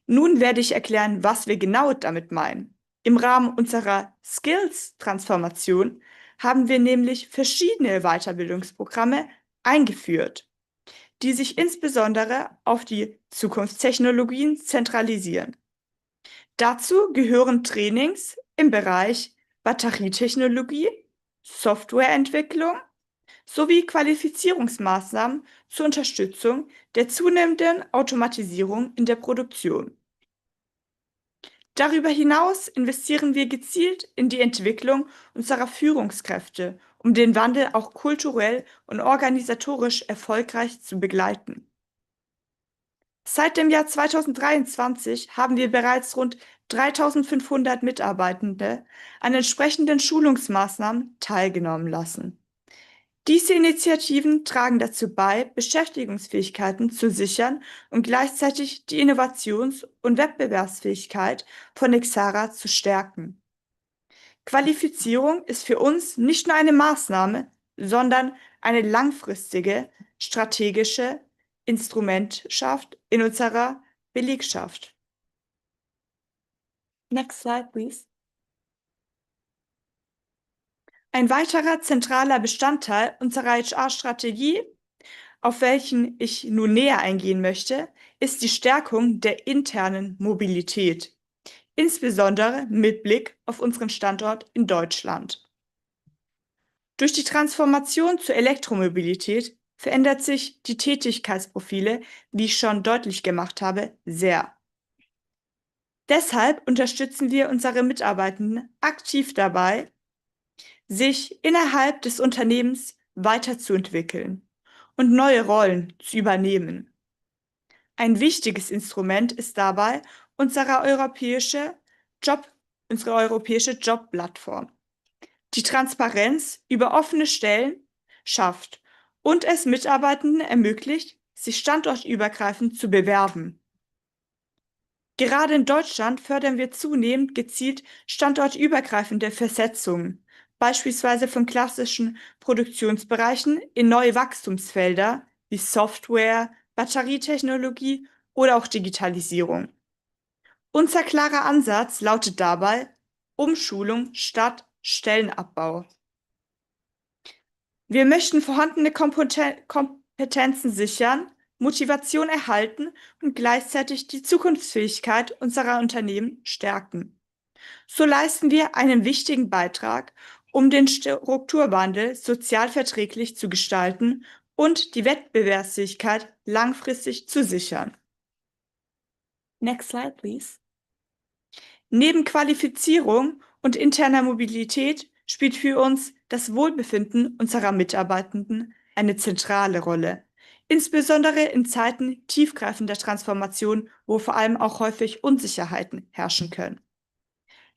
Nun werde ich erklären, was wir genau damit meinen. Im Rahmen unserer Skills-Transformation haben wir nämlich verschiedene Weiterbildungsprogramme eingeführt, die sich insbesondere auf die Zukunftstechnologien zentralisieren. Dazu gehören Trainings im Bereich Batterietechnologie, Softwareentwicklung sowie Qualifizierungsmaßnahmen zur Unterstützung der zunehmenden Automatisierung in der Produktion. Darüber hinaus investieren wir gezielt in die Entwicklung unserer Führungskräfte, um den Wandel auch kulturell und organisatorisch erfolgreich zu begleiten. Seit dem Jahr 2023 haben wir bereits rund 3.500 Mitarbeitende an entsprechenden Schulungsmaßnahmen teilgenommen lassen. Diese Initiativen tragen dazu bei, Beschäftigungsfähigkeiten zu sichern und gleichzeitig die Innovations- und Wettbewerbsfähigkeit von Nexara zu stärken. Qualifizierung ist für uns nicht nur eine Maßnahme, sondern eine langfristige strategische Instrumentschaft in unserer Belegschaft. Next slide, please. Ein weiterer zentraler Bestandteil unserer HR-Strategie, auf welchen ich nun näher eingehen möchte, ist die Stärkung der internen Mobilität, insbesondere mit Blick auf unseren Standort in Deutschland. Durch die Transformation zur Elektromobilität verändert sich die Tätigkeitsprofile, wie ich schon deutlich gemacht habe, sehr. Deshalb unterstützen wir unsere Mitarbeitenden aktiv dabei, sich innerhalb des Unternehmens weiterzuentwickeln und neue Rollen zu übernehmen. Ein wichtiges Instrument ist dabei unsere europäische Jobplattform, die Transparenz über offene Stellen schafft und es Mitarbeitenden ermöglicht, sich standortübergreifend zu bewerben. Gerade in Deutschland fördern wir zunehmend gezielt standortübergreifende Versetzungen, beispielsweise von klassischen Produktionsbereichen in neue Wachstumsfelder wie Software, Batterietechnologie oder auch Digitalisierung. Unser klarer Ansatz lautet dabei Umschulung statt Stellenabbau. Wir möchten vorhandene Kompetenzen sichern, Motivation erhalten und gleichzeitig die Zukunftsfähigkeit unserer Unternehmen stärken. So leisten wir einen wichtigen Beitrag, um den Strukturwandel sozial verträglich zu gestalten und die Wettbewerbsfähigkeit langfristig zu sichern. Next slide, please. Neben Qualifizierung und interner Mobilität spielt für uns das Wohlbefinden unserer Mitarbeitenden eine zentrale Rolle, insbesondere in Zeiten tiefgreifender Transformation, wo vor allem auch häufig Unsicherheiten herrschen können.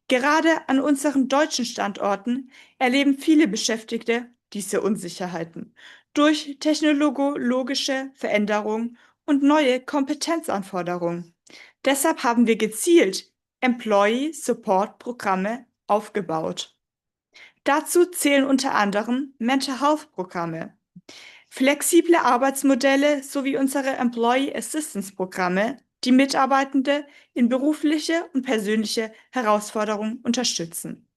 Gerade an unseren deutschen Standorten erleben viele Beschäftigte diese Unsicherheiten durch technologische Veränderungen und neue Kompetenzanforderungen. Deshalb haben wir gezielt Employee Support Programme aufgebaut. Dazu zählen unter anderem Mental Health Programme, flexible Arbeitsmodelle sowie unsere Employee Assistance Programme, die Mitarbeitende in berufliche und persönliche Herausforderungen unterstützen.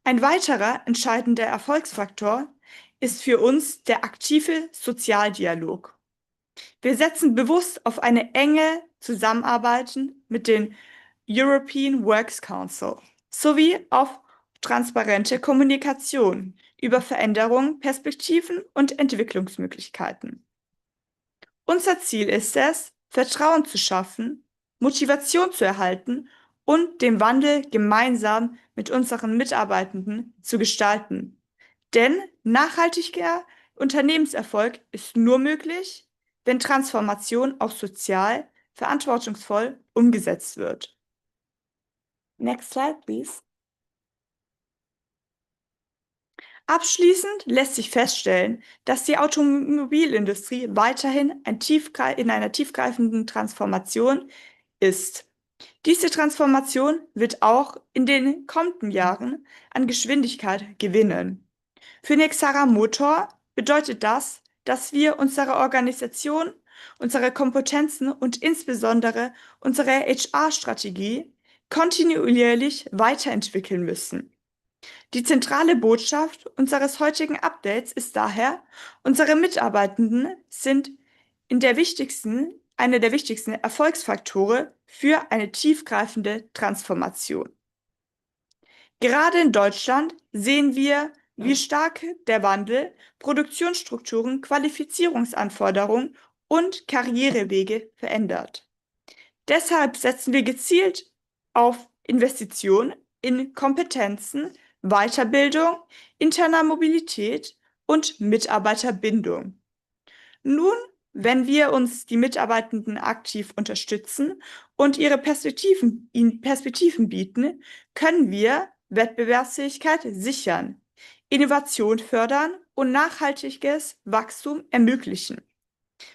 Ein weiterer entscheidender Erfolgsfaktor ist für uns der aktive Sozialdialog. Wir setzen bewusst auf eine enge Zusammenarbeit mit den European Works Council sowie auf transparente Kommunikation über Veränderungen, Perspektiven und Entwicklungsmöglichkeiten. Unser Ziel ist es, Vertrauen zu schaffen, Motivation zu erhalten und den Wandel gemeinsam mit unseren Mitarbeitenden zu gestalten. Denn nachhaltiger Unternehmenserfolg ist nur möglich, wenn Transformation auch sozial verantwortungsvoll umgesetzt wird. Next slide, please. Abschließend lässt sich feststellen, dass die Automobilindustrie weiterhin in einer tiefgreifenden Transformation ist. Diese Transformation wird auch in den kommenden Jahren an Geschwindigkeit gewinnen. Für Nexara Motor bedeutet das, dass wir unsere Organisation, unsere Kompetenzen und insbesondere unsere HR-Strategie kontinuierlich weiterentwickeln müssen. Die zentrale Botschaft unseres heutigen Updates ist daher, unsere Mitarbeitenden sind einer der wichtigsten Erfolgsfaktoren für eine tiefgreifende Transformation. Gerade in Deutschland sehen wir, wie stark der Wandel Produktionsstrukturen, Qualifizierungsanforderungen und Karrierewege verändert. Deshalb setzen wir gezielt auf Investitionen in Kompetenzen, Weiterbildung, interner Mobilität und Mitarbeiterbindung. Nun, wenn wir uns die Mitarbeitenden aktiv unterstützen und ihnen Perspektiven bieten, können wir Wettbewerbsfähigkeit sichern, Innovation fördern und nachhaltiges Wachstum ermöglichen.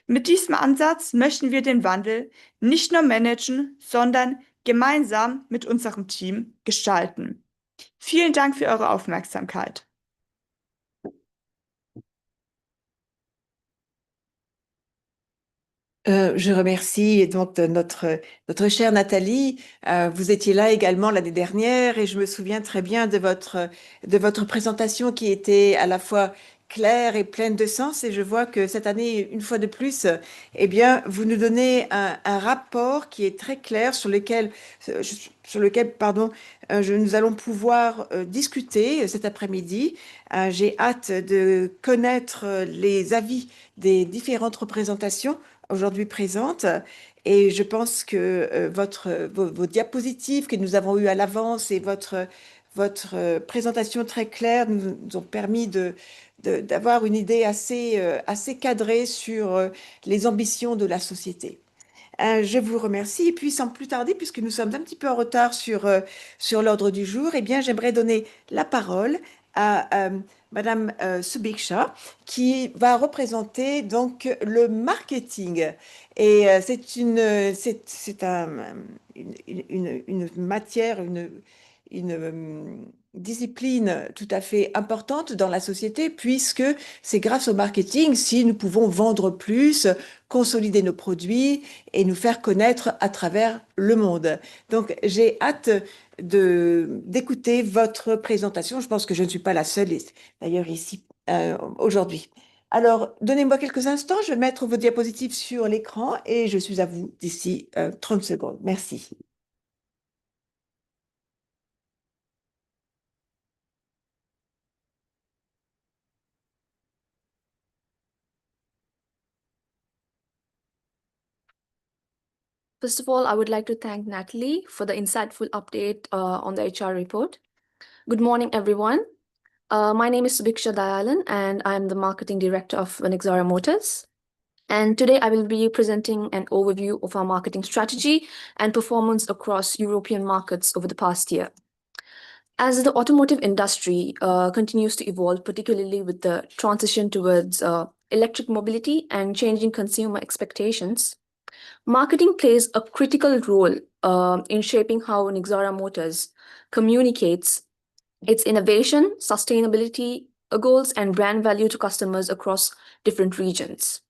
Mit diesem Ansatz möchten wir den Wandel nicht nur managen, sondern gemeinsam mit unserem Team gestalten. Vielen Dank für eure Aufmerksamkeit. Je remercie donc notre chère Nathalie. Vous étiez là également l'année dernière et je me souviens très bien de votre présentation qui était à la fois claire et pleine de sens. Et je vois que cette année, une fois de plus, eh bien, vous nous donnez un rapport qui est très clair sur lequel, pardon, nous allons pouvoir discuter cet après-midi. J'ai hâte de connaître les avis des différentes représentations aujourd'hui présentes. Et je pense que vos diapositives que nous avons eues à l'avance et votre présentation très claire nous ont permis d'avoir une idée assez cadrée sur les ambitions de la société. Je vous remercie. Et puis, sans plus tarder, puisque nous sommes un petit peu en retard sur l'ordre du jour, eh bien, j'aimerais donner la parole à Madame Subiksha, qui va représenter donc le marketing. Et c'est une matière, une discipline tout à fait importante dans la société, puisque c'est grâce au marketing si nous pouvons vendre plus, consolider nos produits et nous faire connaître à travers le monde. Donc, j'ai hâte d'écouter votre présentation. Je pense que je ne suis pas la seule, d'ailleurs, ici aujourd'hui. Alors, donnez-moi quelques instants, je vais mettre vos diapositives sur l'écran et je suis à vous d'ici 30 secondes. Merci. First of all, I would like to thank Natalie for the insightful update on the HR report. Good morning, everyone. My name is Subiksha Dayalan, and I'm the Marketing Director of Nexara Motors. And today I will be presenting an overview of our marketing strategy and performance across European markets over the past year. As the automotive industry continues to evolve, particularly with the transition towards electric mobility and changing consumer expectations, marketing plays a critical role in shaping how Nexara Motors communicates its innovation, sustainability goals, and brand value to customers across different regions.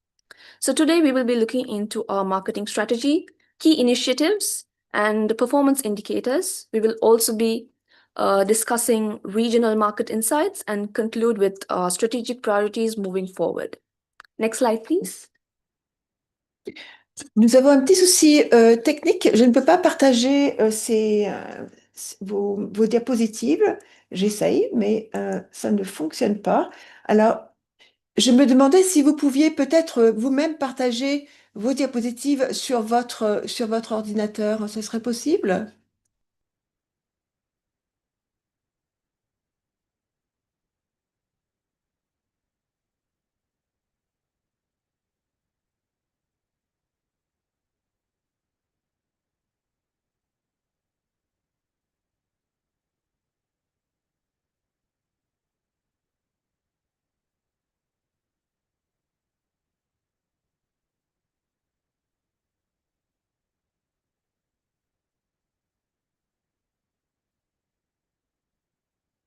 So today we will be looking into our marketing strategy, key initiatives, and performance indicators. We will also be discussing regional market insights and conclude with strategic priorities moving forward. Next slide, please. Nous avons un petit souci technique. Je ne peux pas partager vos diapositives. J'essaye, mais ça ne fonctionne pas. Alors, je me demandais si vous pouviez peut-être vous-même partager vos diapositives sur votre ordinateur. Ce serait possible?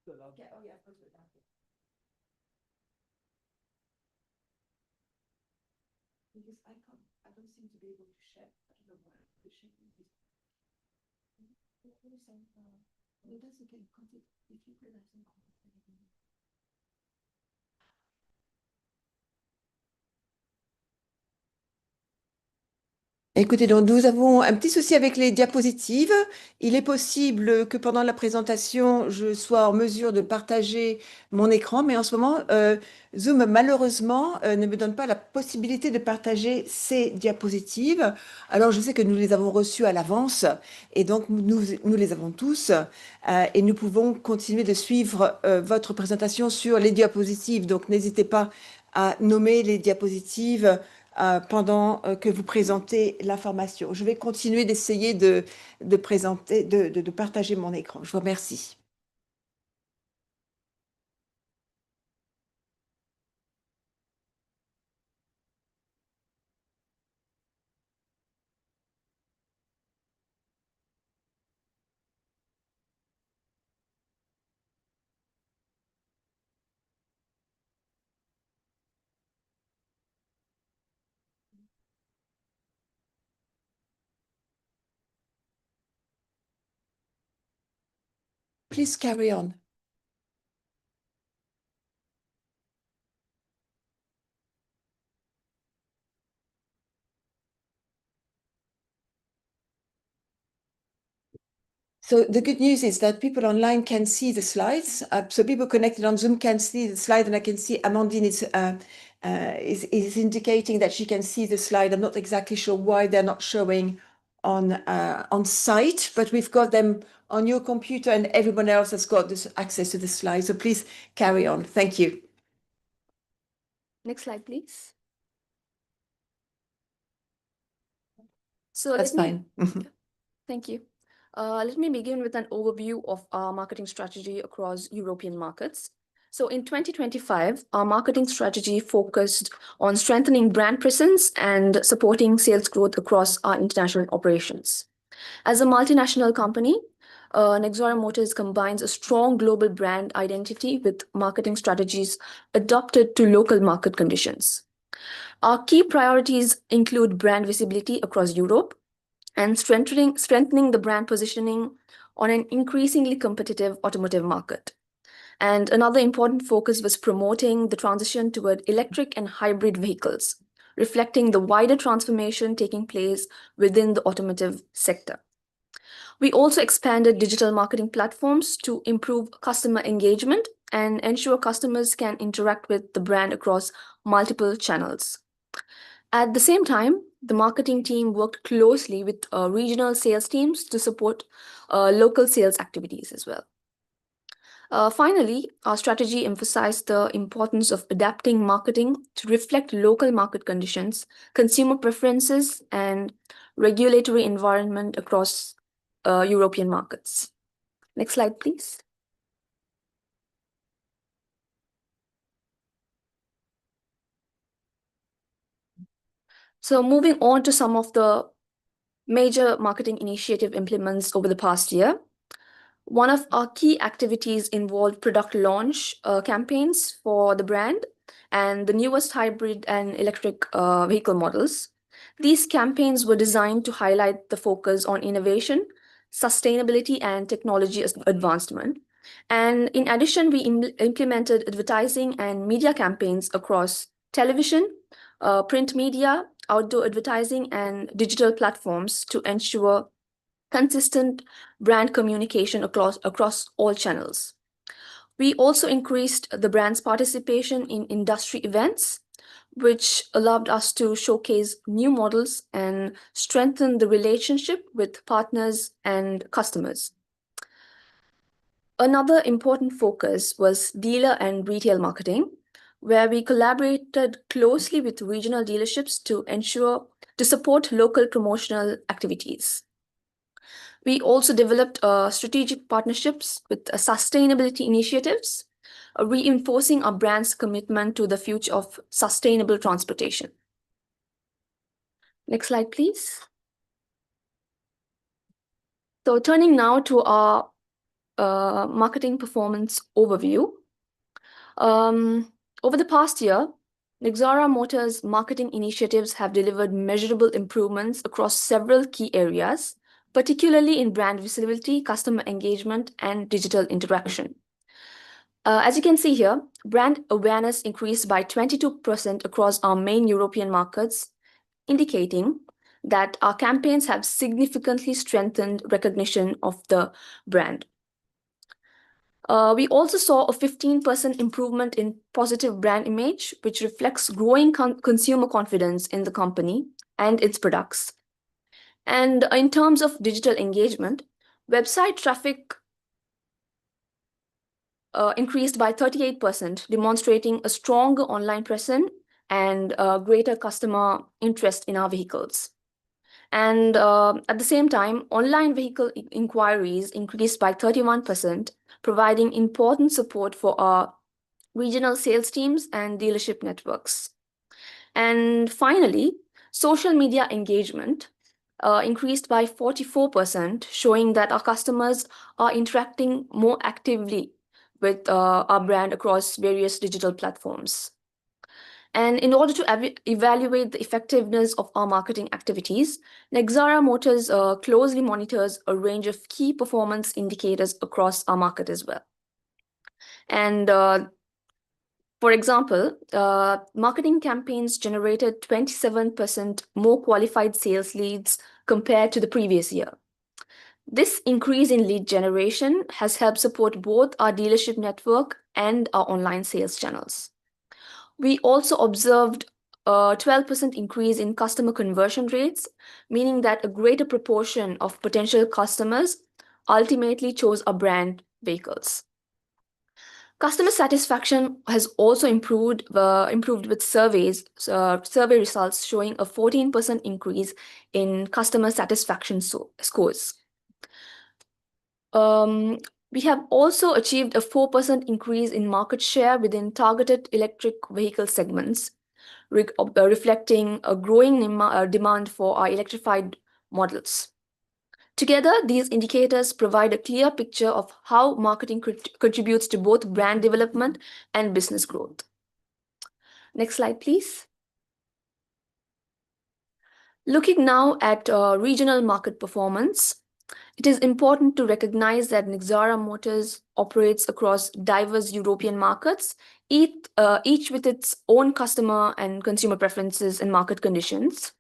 Because I don't seem to be able to share. I don't know why the sharing is. It doesn't get content if you realize it. Écoutez, donc nous avons un petit souci avec les diapositives. Il est possible que pendant la présentation, je sois en mesure de partager mon écran, mais en ce moment, Zoom, malheureusement, ne me donne pas la possibilité de partager ces diapositives. Alors, je sais que nous les avons reçues à l'avance, et donc nous les avons tous, et nous pouvons continuer de suivre votre présentation sur les diapositives. Donc, n'hésitez pas à nommer les diapositives pendant que vous présentez l'information. Je vais continuer d'essayer de présenter, de partager mon écran. Je vous remercie. Please carry on. So the good news is that people online can see the slides. So people connected on Zoom can see the slide, and I can see Amandine is indicating that she can see the slide. I'm not exactly sure why they're not showing on site, but we've got them on your computer, and everyone else has got this access to the slides. So please carry on. Thank you. Next slide, please. So That's fine. Thank you. Let me begin with an overview of our marketing strategy across European markets. So in 2025, our marketing strategy focused on strengthening brand presence and supporting sales growth across our international operations. As a multinational company, Nexora Motors combines a strong global brand identity with marketing strategies adapted to local market conditions. Our key priorities include brand visibility across Europe, and strengthening the brand positioning on an increasingly competitive automotive market. And another important focus was promoting the transition toward electric and hybrid vehicles, reflecting the wider transformation taking place within the automotive sector. We also expanded digital marketing platforms to improve customer engagement and ensure customers can interact with the brand across multiple channels. At the same time, the marketing team worked closely with regional sales teams to support local sales activities as well. Finally, our strategy emphasized the importance of adapting marketing to reflect local market conditions, consumer preferences, and regulatory environment across European markets. Next slide, please. So moving on to some of the major marketing initiative implements over the past year. One of our key activities involved product launch campaigns for the brand and the newest hybrid and electric vehicle models. These campaigns were designed to highlight the focus on innovation, sustainability, and technology advancement. And in addition, we implemented advertising and media campaigns across television, print media, outdoor advertising, and digital platforms to ensure consistent brand communication across all channels. We also increased the brand's participation in industry events, which allowed us to showcase new models and strengthen the relationship with partners and customers. Another important focus was dealer and retail marketing, where we collaborated closely with regional dealerships to support local promotional activities. We also developed strategic partnerships with sustainability initiatives, reinforcing our brand's commitment to the future of sustainable transportation. Next slide, please. So turning now to our marketing performance overview. Over the past year, Nexara Motors' marketing initiatives have delivered measurable improvements across several key areas, particularly in brand visibility, customer engagement, and digital interaction. As you can see here, brand awareness increased by 22% across our main European markets, indicating that our campaigns have significantly strengthened recognition of the brand. We also saw a 15% improvement in positive brand image, which reflects growing consumer confidence in the company and its products. And in terms of digital engagement, website traffic increased by 38%, demonstrating a stronger online presence and greater customer interest in our vehicles. And at the same time, online vehicle inquiries increased by 31%, providing important support for our regional sales teams and dealership networks. And finally, social media engagement increased by 44%, showing that our customers are interacting more actively with our brand across various digital platforms. And in order to evaluate the effectiveness of our marketing activities, Nexara Motors closely monitors a range of key performance indicators across our market as well. And for example, marketing campaigns generated 27% more qualified sales leads compared to the previous year. This increase in lead generation has helped support both our dealership network and our online sales channels. We also observed a 12% increase in customer conversion rates, meaning that a greater proportion of potential customers ultimately chose our brand vehicles. Customer satisfaction has also improved with survey results showing a 14% increase in customer satisfaction scores. We have also achieved a 4% increase in market share within targeted electric vehicle segments, reflecting a growing demand for our electrified models. Together, these indicators provide a clear picture of how marketing contributes to both brand development and business growth. Next slide, please. Looking now at regional market performance, it is important to recognize that Nexara Motors operates across diverse European markets, each with its own customer and consumer preferences and market conditions.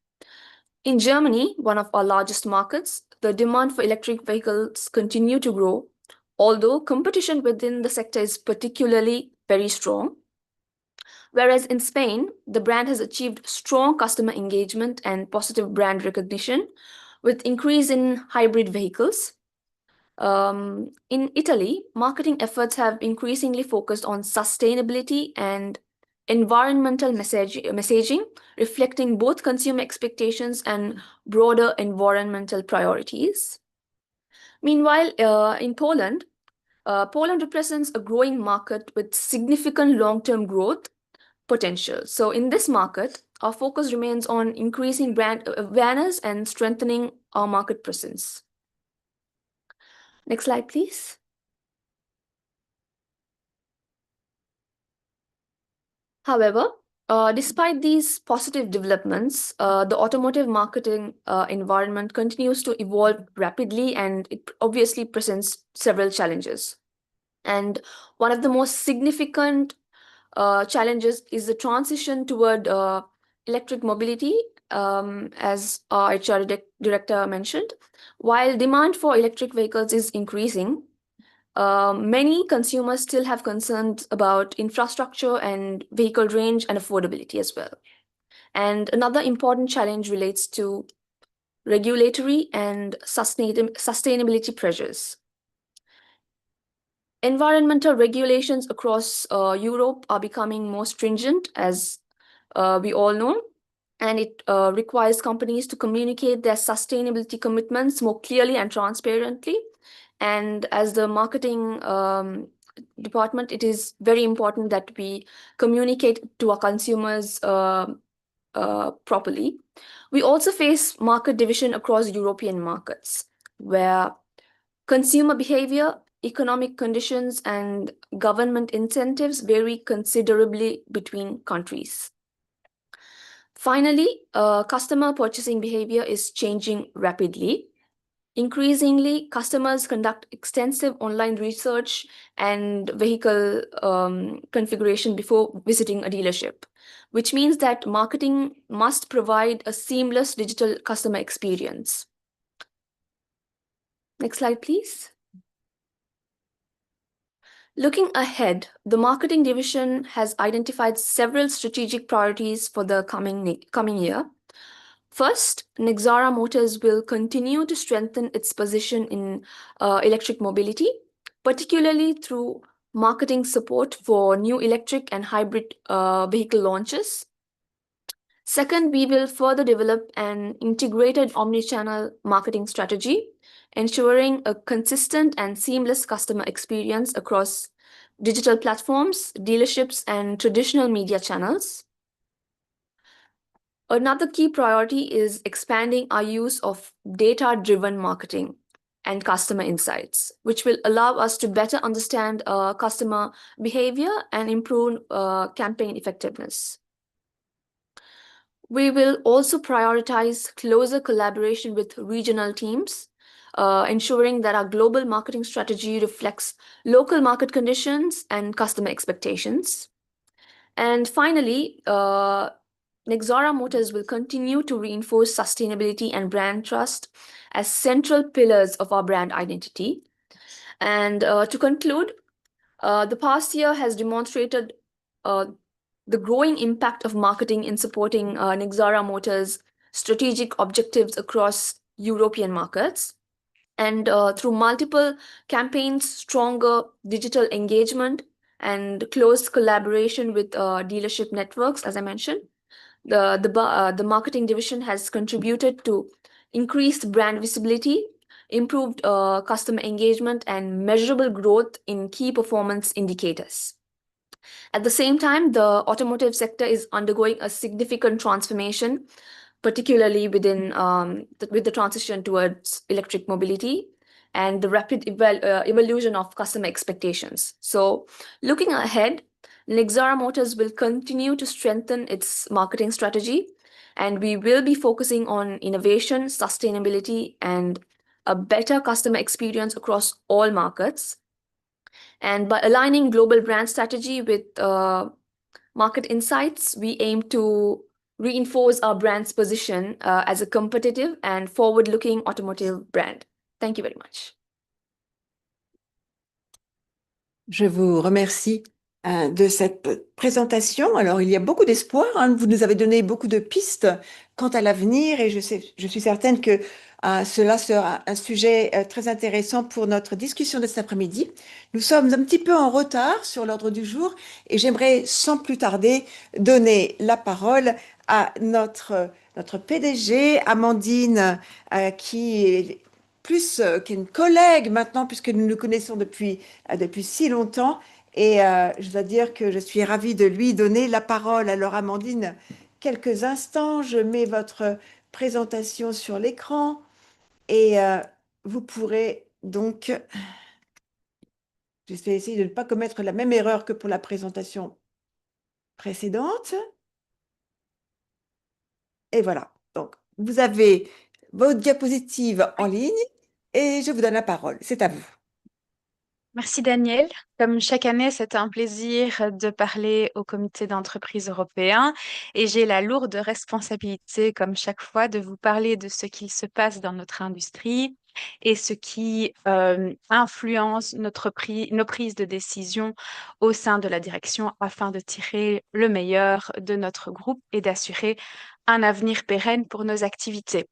In Germany, one of our largest markets, the demand for electric vehicles continue to grow, although competition within the sector is particularly very strong. Whereas in Spain, the brand has achieved strong customer engagement and positive brand recognition, with increase in hybrid vehicles. In Italy, marketing efforts have increasingly focused on sustainability and environmental messaging, reflecting both consumer expectations and broader environmental priorities. Meanwhile, in Poland, Poland represents a growing market with significant long-term growth potential. So in this market, our focus remains on increasing brand awareness and strengthening our market presence. Next slide, please. However, despite these positive developments, the automotive marketing environment continues to evolve rapidly, and it obviously presents several challenges. And one of the most significant challenges is the transition toward electric mobility, as our HR director mentioned. While demand for electric vehicles is increasing, many consumers still have concerns about infrastructure and vehicle range and affordability as well. And another important challenge relates to regulatory and sustainability pressures. Environmental regulations across Europe are becoming more stringent, as we all know, and it requires companies to communicate their sustainability commitments more clearly and transparently. And as the marketing department, it is very important that we communicate to our consumers properly. We also face market division across European markets, where consumer behavior economic conditions and government incentives vary considerably between countries. Finally, customer purchasing behavior is changing rapidly. Increasingly, customers conduct extensive online research and vehicle configuration before visiting a dealership, which means that marketing must provide a seamless digital customer experience. Next slide, please. Looking ahead, the marketing division has identified several strategic priorities for the coming year. First, Nexara Motors will continue to strengthen its position in electric mobility, particularly through marketing support for new electric and hybrid vehicle launches. Second, we will further develop an integrated omnichannel marketing strategy, ensuring a consistent and seamless customer experience across digital platforms, dealerships, and traditional media channels. Another key priority is expanding our use of data-driven marketing and customer insights, which will allow us to better understand customer behavior and improve campaign effectiveness. We will also prioritize closer collaboration with regional teams, ensuring that our global marketing strategy reflects local market conditions and customer expectations. And finally, Nexara Motors will continue to reinforce sustainability and brand trust as central pillars of our brand identity. And to conclude, the past year has demonstrated the growing impact of marketing in supporting Nexara Motors' strategic objectives across European markets. And through multiple campaigns, stronger digital engagement, and close collaboration with dealership networks, as I mentioned, the marketing division has contributed to increased brand visibility, improved customer engagement, and measurable growth in key performance indicators. At the same time, the automotive sector is undergoing a significant transformation, particularly with the transition towards electric mobility and the rapid evolution of customer expectations. So looking ahead, Nexara Motors will continue to strengthen its marketing strategy, and we will be focusing on innovation, sustainability, and a better customer experience across all markets. And by aligning global brand strategy with market insights, we aim to reinforce our brand's position as a competitive and forward-looking automotive brand. Thank you very much. Je vous remercie de cette présentation. Alors, il y a beaucoup d'espoir. Vous nous avez donné beaucoup de pistes quant à l'avenir et je suis certaine que cela sera un sujet très intéressant pour notre discussion de cet après-midi. Nous sommes un petit peu en retard sur l'ordre du jour et j'aimerais sans plus tarder donner la parole à notre PDG, Amandine, qui est plus qu'une collègue maintenant, puisque nous nous connaissons depuis si longtemps. Et je dois dire que je suis ravie de lui donner la parole. Alors, Amandine, quelques instants, je mets votre présentation sur l'écran et vous pourrez donc... Je vais essayer de ne pas commettre la même erreur que pour la présentation précédente. Et voilà. Donc, vous avez vos diapositives en ligne et je vous donne la parole. C'est à vous. Merci Daniel. Comme chaque année, c'est un plaisir de parler au comité d'entreprise européen et j'ai la lourde responsabilité, comme chaque fois, de vous parler de ce qu'il se passe dans notre industrie et ce qui influence nos prises de décision au sein de la direction afin de tirer le meilleur de notre groupe et d'assurer un avenir pérenne pour nos activités.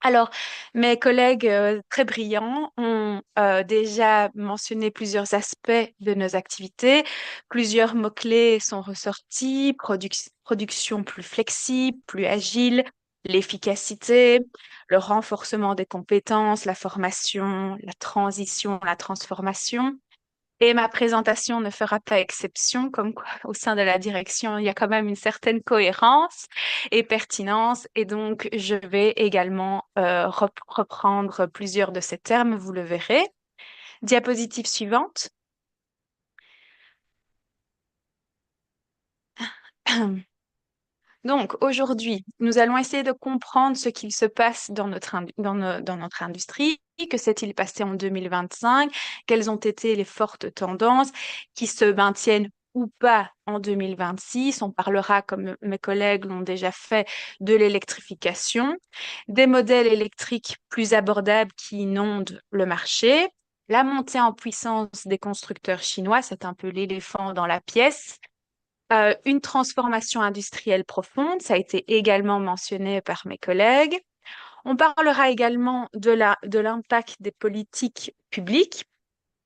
Alors, mes collègues très brillants ont déjà mentionné plusieurs aspects de nos activités. Plusieurs mots-clés sont ressortis: production plus flexible, plus agile, l'efficacité, le renforcement des compétences, la formation, la transition, la transformation. Et ma présentation ne fera pas exception, comme quoi au sein de la direction, il y a quand même une certaine cohérence et pertinence. Et donc, je vais également reprendre plusieurs de ces termes, vous le verrez. Diapositive suivante. Donc, aujourd'hui, nous allons essayer de comprendre ce qu'il se passe dans notre industrie, que s'est-il passé en 2025, quelles ont été les fortes tendances qui se maintiennent ou pas en 2026. On parlera, comme mes collègues l'ont déjà fait, de l'électrification, des modèles électriques plus abordables qui inondent le marché, la montée en puissance des constructeurs chinois, c'est un peu l'éléphant dans la pièce, une transformation industrielle profonde, ça a été également mentionné par mes collègues. On parlera également de l'impact des politiques publiques,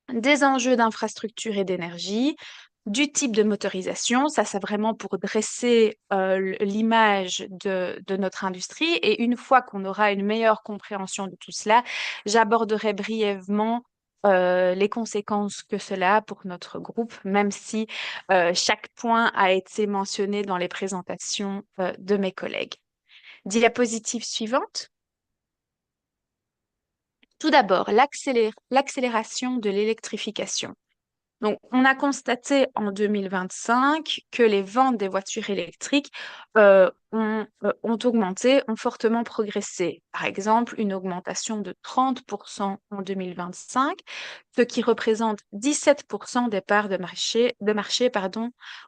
des enjeux d'infrastructure et d'énergie, du type de motorisation. Ça, c'est vraiment pour dresser l'image de notre industrie. Et une fois qu'on aura une meilleure compréhension de tout cela, j'aborderai brièvement les conséquences que cela a pour notre groupe, même si chaque point a été mentionné dans les présentations de mes collègues. Diapositive suivante. Tout d'abord, l'accélération de l'électrification. Donc, on a constaté en 2025 que les ventes des voitures électriques ont augmenté, ont fortement progressé. Par exemple, une augmentation de 30% en 2025, ce qui représente 17% des parts de marché,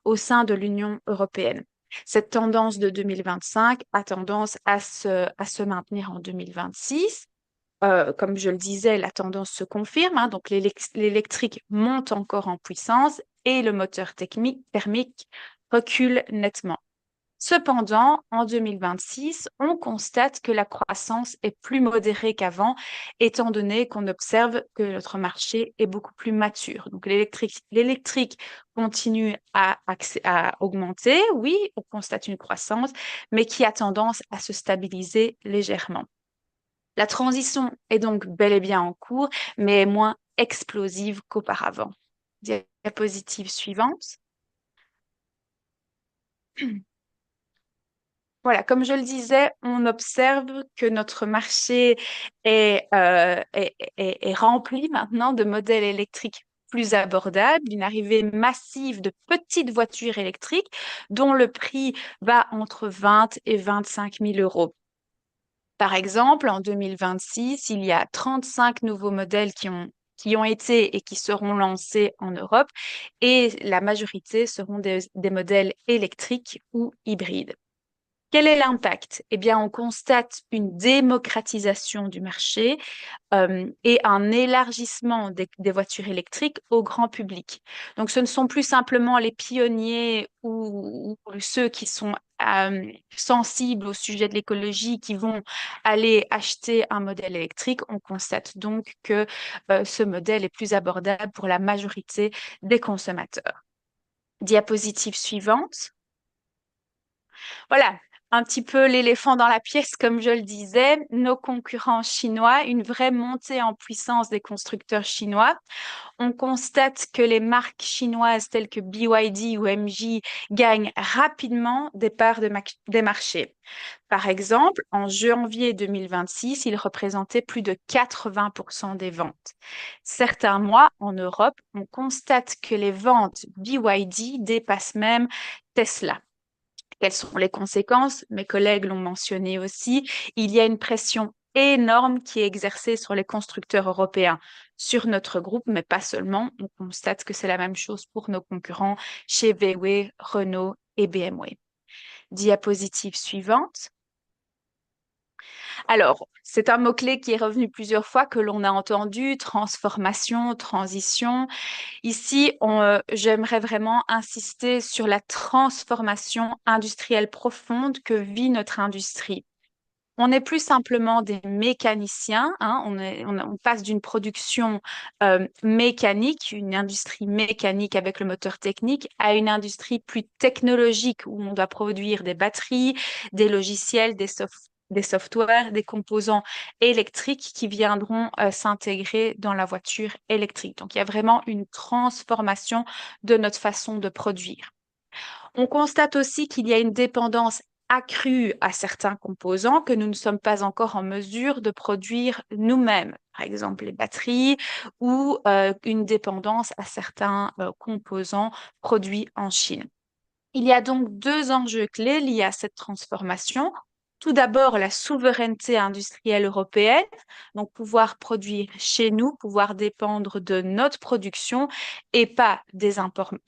au sein de l'Union européenne. Cette tendance de 2025 a tendance à se maintenir en 2026. Comme je le disais, la tendance se confirme, hein, donc l'électrique monte encore en puissance et le moteur thermique recule nettement. Cependant, en 2026, on constate que la croissance est plus modérée qu'avant, étant donné qu'on observe que notre marché est beaucoup plus mature. Donc l'électrique continue à augmenter, oui, on constate une croissance, mais qui a tendance à se stabiliser légèrement. La transition est donc bel et bien en cours, mais est moins explosive qu'auparavant. Diapositive suivante. Voilà, comme je le disais, on observe que notre marché est rempli maintenant de modèles électriques plus abordables, d'une arrivée massive de petites voitures électriques dont le prix va entre 20 et 25 000 euros. Par exemple, en 2026, il y a 35 nouveaux modèles qui ont été et qui seront lancés en Europe et la majorité seront des modèles électriques ou hybrides. Quel est l'impact? Eh bien, on constate une démocratisation du marché et un élargissement des voitures électriques au grand public. Donc, ce ne sont plus simplement les pionniers ou ceux qui sont sensibles au sujet de l'écologie qui vont aller acheter un modèle électrique. On constate donc que ce modèle est plus abordable pour la majorité des consommateurs. Diapositive suivante. Voilà, un petit peu l'éléphant dans la pièce, comme je le disais, nos concurrents chinois, une vraie montée en puissance des constructeurs chinois. On constate que les marques chinoises telles que BYD ou MG gagnent rapidement des parts des marchés. Par exemple, en janvier 2026, ils représentaient plus de 80% des ventes. Certains mois, en Europe, on constate que les ventes BYD dépassent même Tesla. Quelles sont les conséquences? Mes collègues l'ont mentionné aussi. Il y a une pression énorme qui est exercée sur les constructeurs européens, sur notre groupe, mais pas seulement. On constate que c'est la même chose pour nos concurrents chez VW, Renault et BMW. Diapositive suivante. Alors, c'est un mot-clé qui est revenu plusieurs fois, que l'on a entendu, transformation, transition. Ici, j'aimerais vraiment insister sur la transformation industrielle profonde que vit notre industrie. On n'est plus simplement des mécaniciens, hein, on passe d'une production mécanique, une industrie mécanique avec le moteur technique, à une industrie plus technologique où on doit produire des batteries, des logiciels, des softwares, des composants électriques qui viendront s'intégrer dans la voiture électrique. Donc, il y a vraiment une transformation de notre façon de produire. On constate aussi qu'il y a une dépendance accrue à certains composants que nous ne sommes pas encore en mesure de produire nous-mêmes, par exemple les batteries ou une dépendance à certains composants produits en Chine. Il y a donc deux enjeux clés liés à cette transformation. Tout d'abord, la souveraineté industrielle européenne, donc pouvoir produire chez nous, pouvoir dépendre de notre production et pas des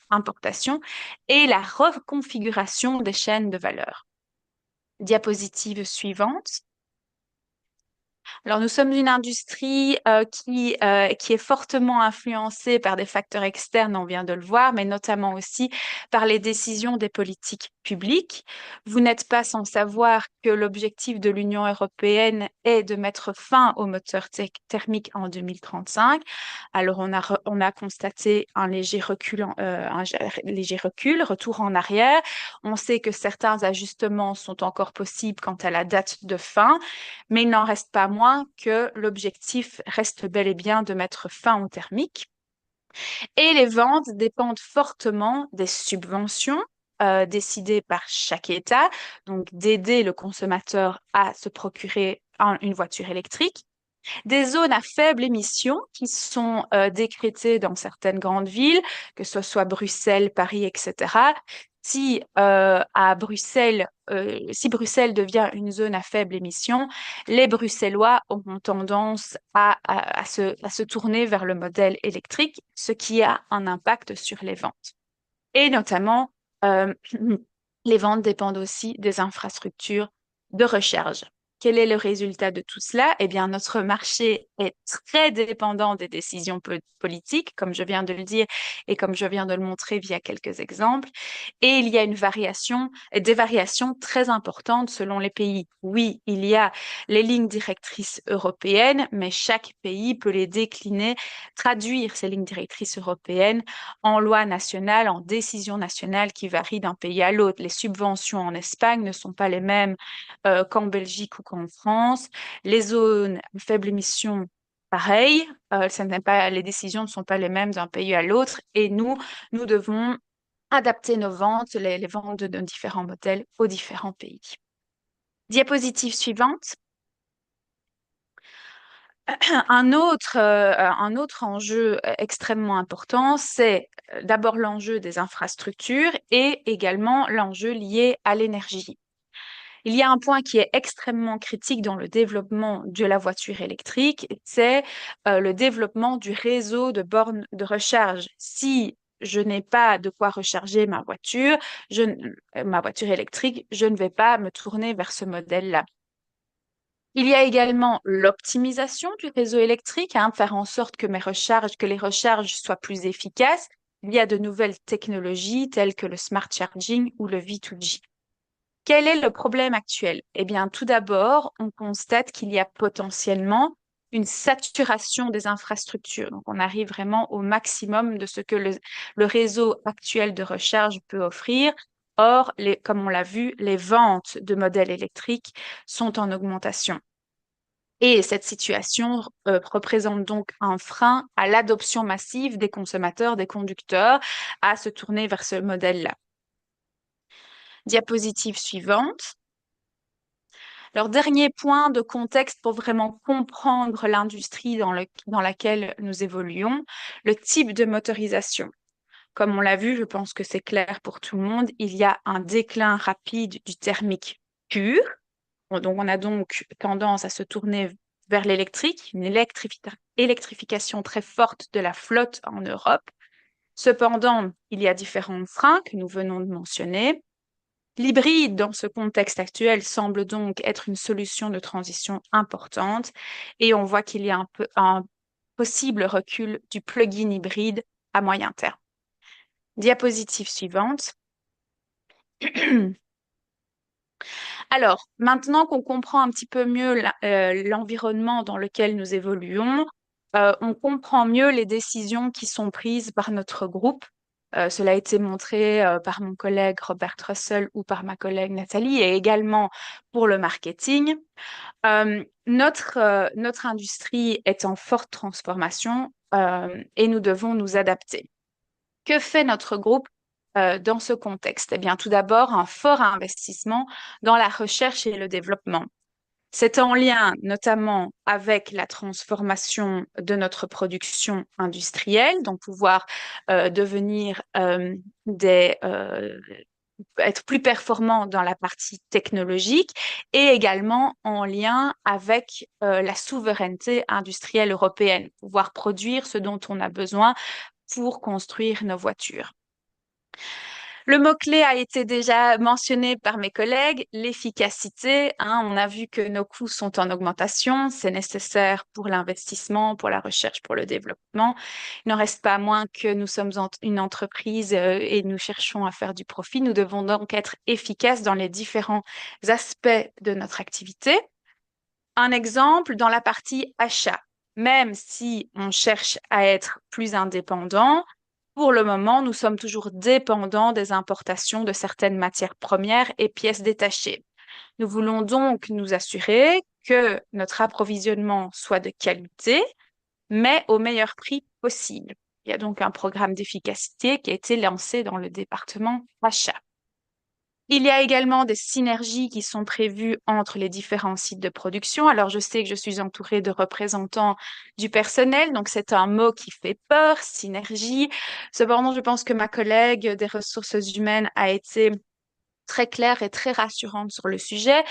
importations, et la reconfiguration des chaînes de valeur. Diapositive suivante. Alors, nous sommes une industrie qui est fortement influencée par des facteurs externes, on vient de le voir, mais notamment aussi par les décisions des politiques publiques. Vous n'êtes pas sans savoir que l'objectif de l'Union européenne est de mettre fin aux moteurs thermiques en 2035. Alors, on a constaté un léger recul, retour en arrière. On sait que certains ajustements sont encore possibles quant à la date de fin, mais il n'en reste pas moins que l'objectif reste bel et bien de mettre fin au thermique. Et les ventes dépendent fortement des subventions décidées par chaque État, donc d'aider le consommateur à se procurer une voiture électrique. Des zones à faible émission qui sont décrétées dans certaines grandes villes, que ce soit Bruxelles, Paris, etc. Si Bruxelles devient une zone à faible émission, les Bruxellois auront tendance à se tourner vers le modèle électrique, ce qui a un impact sur les ventes. Et notamment, les ventes dépendent aussi des infrastructures de recharge. Quel est le résultat de tout cela? Eh bien, notre marché est très dépendant des décisions politiques, comme je viens de le dire et comme je viens de le montrer via quelques exemples. Et il y a des variations très importantes selon les pays. Oui, il y a les lignes directrices européennes, mais chaque pays peut les décliner, traduire ces lignes directrices européennes en loi nationale, en décision nationale qui varient d'un pays à l'autre. Les subventions en Espagne ne sont pas les mêmes qu'en Belgique ou qu'en France. Les zones à faible émission, pareil, les décisions ne sont pas les mêmes d'un pays à l'autre et nous devons adapter nos ventes, les ventes de différents modèles aux différents pays. Diapositive suivante. Un autre enjeu extrêmement important, c'est d'abord l'enjeu des infrastructures et également l'enjeu lié à l'énergie. Il y a un point qui est extrêmement critique dans le développement de la voiture électrique, c'est le développement du réseau de bornes de recharge. Si je n'ai pas de quoi recharger ma voiture électrique, je ne vais pas me tourner vers ce modèle-là. Il y a également l'optimisation du réseau électrique, faire en sorte que les recharges soient plus efficaces. Il y a de nouvelles technologies telles que le smart charging ou le V2G. Quel est le problème actuel? Eh bien, tout d'abord, on constate qu'il y a potentiellement une saturation des infrastructures. Donc, on arrive vraiment au maximum de ce que le réseau actuel de recharge peut offrir. Or, comme on l'a vu, les ventes de modèles électriques sont en augmentation. Et cette situation représente donc un frein à l'adoption massive des consommateurs, des conducteurs, à se tourner vers ce modèle-là. Diapositive suivante. Alors, dernier point de contexte pour vraiment comprendre l'industrie dans laquelle nous évoluons, le type de motorisation. Comme on l'a vu, je pense que c'est clair pour tout le monde, il y a un déclin rapide du thermique pur. Donc, on a donc tendance à se tourner vers l'électrique, une électrification très forte de la flotte en Europe. Cependant, il y a différents freins que nous venons de mentionner. L'hybride, dans ce contexte actuel, semble donc être une solution de transition importante et on voit qu'il y a un possible recul du plug-in hybride à moyen terme. Diapositive suivante. Alors, maintenant qu'on comprend un petit peu mieux l'environnement dans lequel nous évoluons, on comprend mieux les décisions qui sont prises par notre groupe. Cela a été montré par mon collègue Robert Russell ou par ma collègue Nathalie et également pour le marketing. Notre industrie est en forte transformation et nous devons nous adapter. Que fait notre groupe dans ce contexte? Eh bien, tout d'abord, un fort investissement dans la recherche et le développement. C'est en lien notamment avec la transformation de notre production industrielle, donc pouvoir devenir être plus performant dans la partie technologique et également en lien avec la souveraineté industrielle européenne, pouvoir produire ce dont on a besoin pour construire nos voitures. Le mot-clé a été déjà mentionné par mes collègues, l'efficacité. On a vu que nos coûts sont en augmentation, c'est nécessaire pour l'investissement, pour la recherche, pour le développement. Il n'en reste pas moins que nous sommes une entreprise et nous cherchons à faire du profit. Nous devons donc être efficaces dans les différents aspects de notre activité. Un exemple dans la partie achat. Même si on cherche à être plus indépendant, pour le moment, nous sommes toujours dépendants des importations de certaines matières premières et pièces détachées. Nous voulons donc nous assurer que notre approvisionnement soit de qualité, mais au meilleur prix possible. Il y a donc un programme d'efficacité qui a été lancé dans le département achat. Il y a également des synergies qui sont prévues entre les différents sites de production. Alors, je sais que je suis entourée de représentants du personnel, donc c'est un mot qui fait peur, synergie. Cependant, je pense que ma collègue des ressources humaines a été très claire et très rassurante sur le sujet.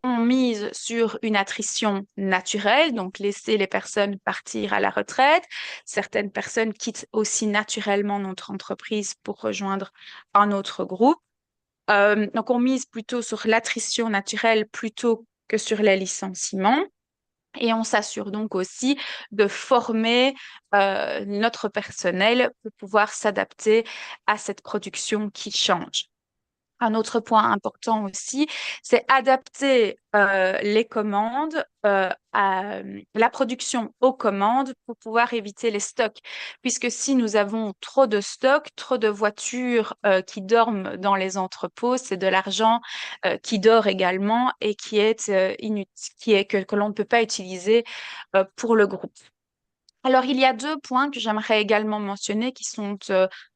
On mise sur une attrition naturelle, donc laisser les personnes partir à la retraite. Certaines personnes quittent aussi naturellement notre entreprise pour rejoindre un autre groupe. Donc, on mise plutôt sur l'attrition naturelle plutôt que sur les licenciements. Et on s'assure donc aussi de former notre personnel pour pouvoir s'adapter à cette production qui change. Un autre point important aussi, c'est adapter les commandes à la production aux commandes pour pouvoir éviter les stocks. Puisque si nous avons trop de stocks, trop de voitures qui dorment dans les entrepôts, c'est de l'argent qui dort également et qui est que l'on ne peut pas utiliser pour le groupe. Alors, il y a 2 points que j'aimerais également mentionner qui sont,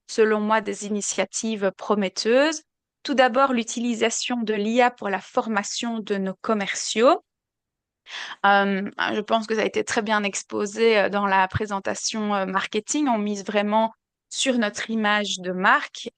selon moi, des initiatives prometteuses. Tout d'abord, l'utilisation de l'IA pour la formation de nos commerciaux. Je pense que ça a été très bien exposé dans la présentation marketing. On mise vraiment sur notre image de marque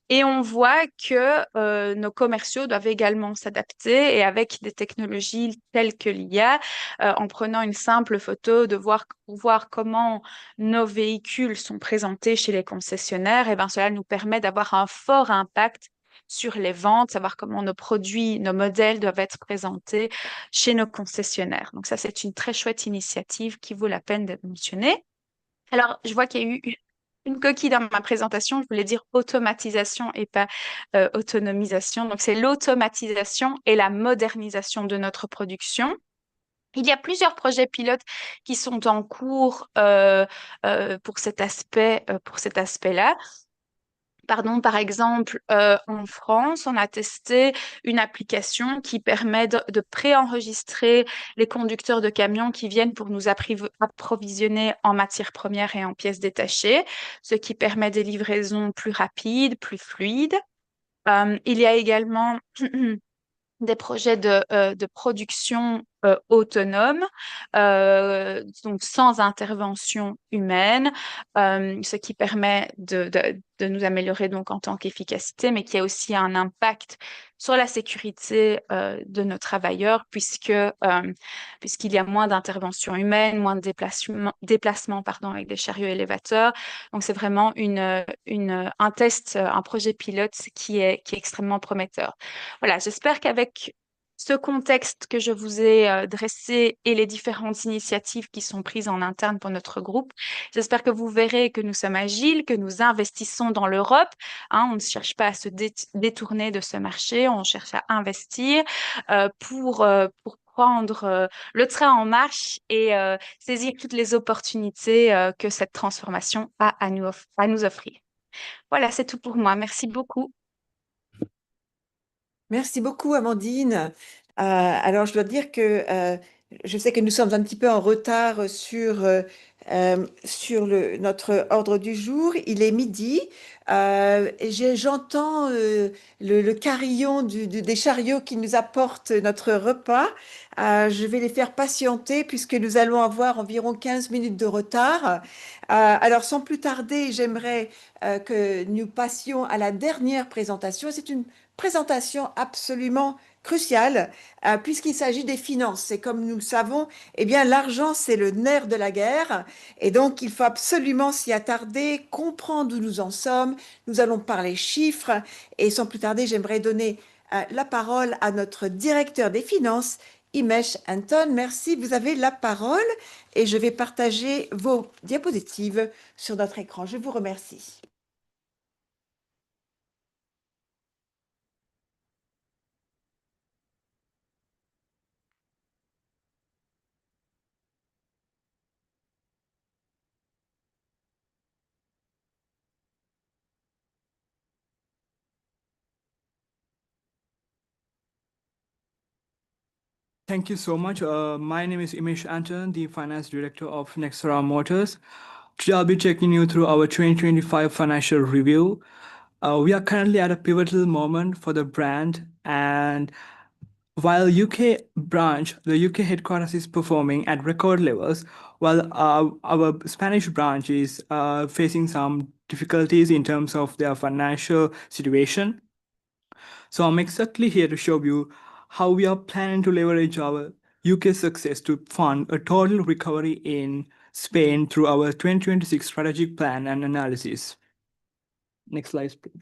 et on voit que nos commerciaux doivent également s'adapter et avec des technologies telles que l'IA, en prenant une simple photo, de voir comment nos véhicules sont présentés chez les concessionnaires, et ben cela nous permet d'avoir un fort impact sur les ventes, savoir comment nos produits, nos modèles doivent être présentés chez nos concessionnaires. Donc ça, c'est une très chouette initiative qui vaut la peine d'être mentionnée. Alors, je vois qu'il y a eu une coquille dans ma présentation. Je voulais dire automatisation et pas autonomisation. Donc, c'est l'automatisation et la modernisation de notre production. Il y a plusieurs projets pilotes qui sont en cours pour cet aspect-là. Par exemple, en France, on a testé une application qui permet de préenregistrer les conducteurs de camions qui viennent pour nous approvisionner en matières premières et en pièces détachées, ce qui permet des livraisons plus rapides, plus fluides. Il y a également des projets de production autonome, donc sans intervention humaine, ce qui permet de nous améliorer donc en tant qu'efficacité, mais qui a aussi un impact sur la sécurité de nos travailleurs, puisqu'il y a moins d'intervention humaine, moins de déplacements avec des chariots élévateurs. Donc, c'est vraiment un test, un projet pilote qui est extrêmement prometteur. Voilà, j'espère qu'avec ce contexte que je vous ai dressé et les différentes initiatives qui sont prises en interne pour notre groupe, j'espère que vous verrez que nous sommes agiles, que nous investissons dans l'Europe. On ne cherche pas à se détourner de ce marché, on cherche à investir pour prendre le train en marche et saisir toutes les opportunités que cette transformation a à nous offrir. Voilà, c'est tout pour moi. Merci beaucoup. Merci beaucoup, Amandine. Alors, je dois dire que je sais que nous sommes un petit peu en retard sur notre ordre du jour. Il est midi. J'entends le carillon des chariots qui nous apportent notre repas. Je vais les faire patienter puisque nous allons avoir environ 15 minutes de retard. Alors, sans plus tarder, j'aimerais que nous passions à la dernière présentation. C'est une présentation absolument cruciale puisqu'il s'agit des finances. Et comme nous le savons, eh bien, l'argent, c'est le nerf de la guerre. Et donc, il faut absolument s'y attarder, comprendre où nous en sommes. Nous allons parler chiffres. Et sans plus tarder, j'aimerais donner la parole à notre directeur des finances, Imesh Anton. Merci, vous avez la parole et je vais partager vos diapositives sur notre écran. Je vous remercie. Thank you so much. My name is Imesh Anton, the Finance Director of Nexera Motors. Today I'll be taking you through our 2025 financial review. We are currently at a pivotal moment for the brand, and while the UK headquarters is performing at record levels, while our Spanish branch is facing some difficulties in terms of their financial situation. So I'm exactly here to show you how we are planning to leverage our UK success to fund a total recovery in Spain through our 2026 strategic plan and analysis. Next slide, please.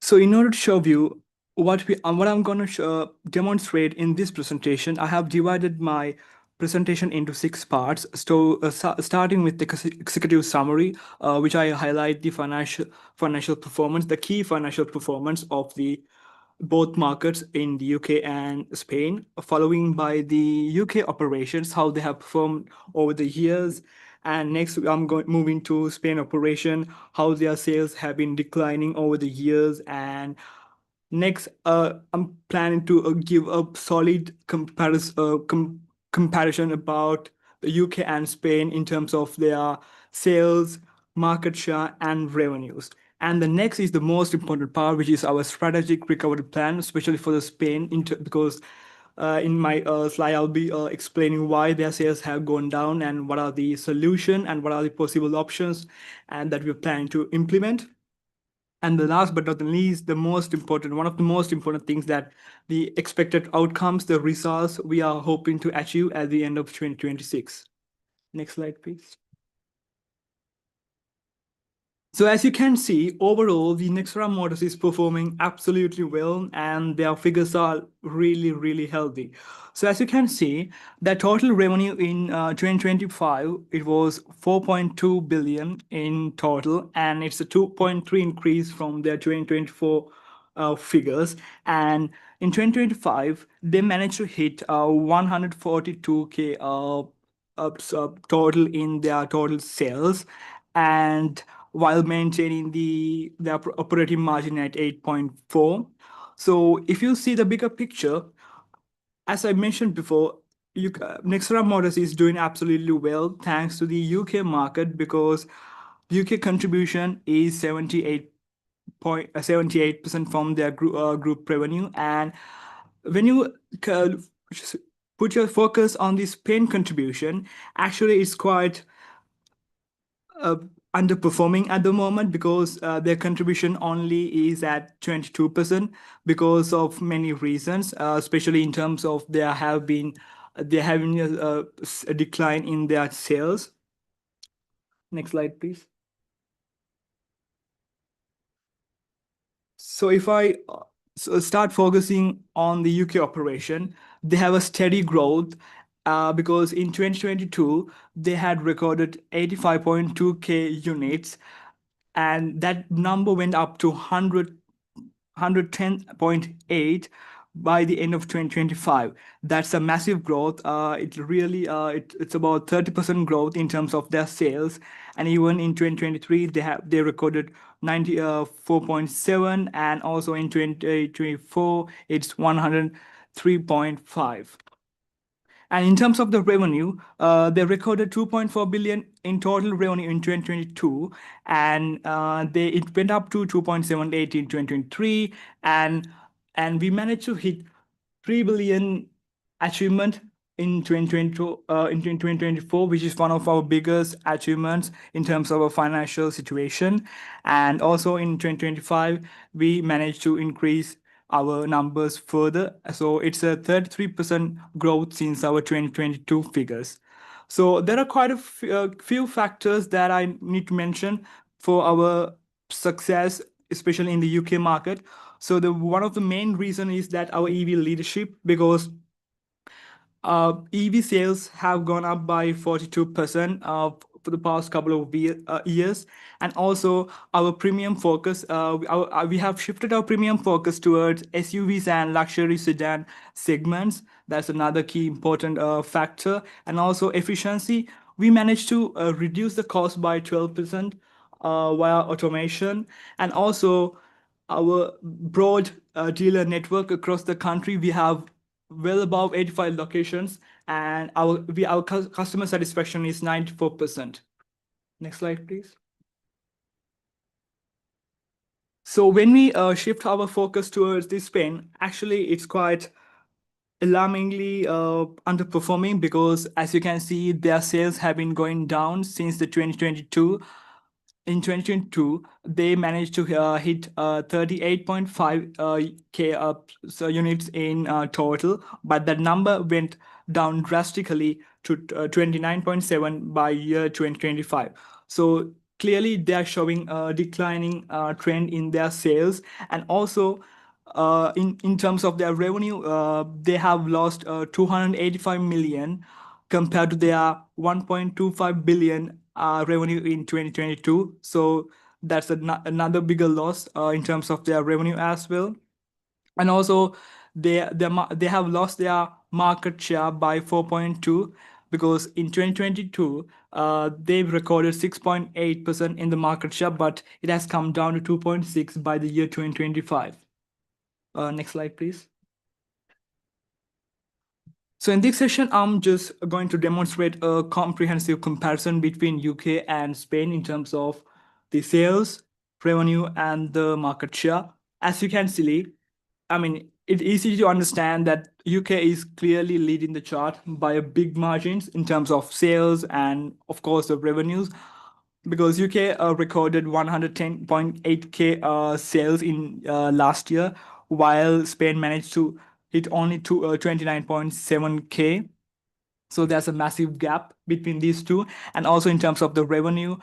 So in order to show you what I'm going to demonstrate in this presentation, I have divided my presentation into 6 parts. So starting with the executive summary, which I highlight the financial performance, the key financial performance of the both markets in the UK and Spain, following by the UK operations, how they have performed over the years. And next, I'm moving to Spain operation, how their sales have been declining over the years. And next, I'm planning to give a solid comparison about the UK and Spain in terms of their sales, market share, and revenues. And the next is the most important part, which is our strategic recovery plan, especially for the Spain, because in my slide, I'll be explaining why their sales have gone down and what are the solution and what are the possible options and that we're planning to implement. And the last but not the least, one of the most important things that the expected outcomes, the results we are hoping to achieve at the end of 2026. Next slide, please. So as you can see, overall, the Nexera Motors is performing absolutely well and their figures are really, really healthy. So as you can see, the total revenue in 2025, it was 4.2 billion in total, and it's a 2.3 increase from their 2024 figures. And in 2025, they managed to hit 142K total in their total sales, and while maintaining the operating margin at 8.4. So if you see the bigger picture, as I mentioned before, Nexera Motors is doing absolutely well thanks to the UK market, because UK contribution is 78% from their group revenue. And when you put your focus on the Spain contribution, actually it's quite underperforming at the moment, because their contribution only is at 22% because of many reasons, especially in terms of they're having a decline in their sales. Next slide, please. So if I start focusing on the UK operation, they have a steady growth. Because in 2022, they had recorded 85.2K units, and that number went up to 110.8 by the end of 2025. That's a massive growth. It's about 30% growth in terms of their sales. And even in 2023, they recorded 94.7, and also in 2024, it's 100. 3.5. And in terms of the revenue, they recorded 2.4 billion in total revenue in 2022, and it went up to 2.78 in 2023, and we managed to hit 3 billion achievement in 2022, in 2024, which is one of our biggest achievements in terms of our financial situation. And also in 2025, we managed to increase our numbers further. So it's a 33% growth since our 2022 figures. So there are quite a few factors that I need to mention for our success, especially in the UK market. So one of the main reason is that our EV leadership, because EV sales have gone up by 42% for the past couple of years, and also our premium focus. We have shifted our premium focus towards SUVs and luxury sedan segments. That's another key important factor, and also efficiency. We managed to reduce the cost by 12% via automation, and also our broad dealer network across the country. We have well above 85 locations, and our customer satisfaction is 94%. Next slide, please. So when we shift our focus towards this Spain, actually it's quite alarmingly underperforming, because as you can see, their sales have been going down since the 2022. In 2022, they managed to hit 38.5k units in total, but that number went down drastically to 29.7 by year 2025. So clearly, they are showing a declining trend in their sales, and also in terms of their revenue, they have lost 285 million compared to their 1.25 billion revenue in 2022. So that's another bigger loss in terms of their revenue as well. And also they have lost their market share by 4.2, because in 2022 they've recorded 6.8% in the market share, but it has come down to 2.6 by the year 2025. Next slide, please. So in this session, I'm just going to demonstrate a comprehensive comparison between UK and Spain in terms of the sales, revenue, and the market share. As you can see, I mean, it's easy to understand that UK is clearly leading the chart by a big margins in terms of sales and, of course, the revenues, because UK recorded 110.8k sales in last year, while Spain managed to hit only 29.7k. So there's a massive gap between these two. And also in terms of the revenue,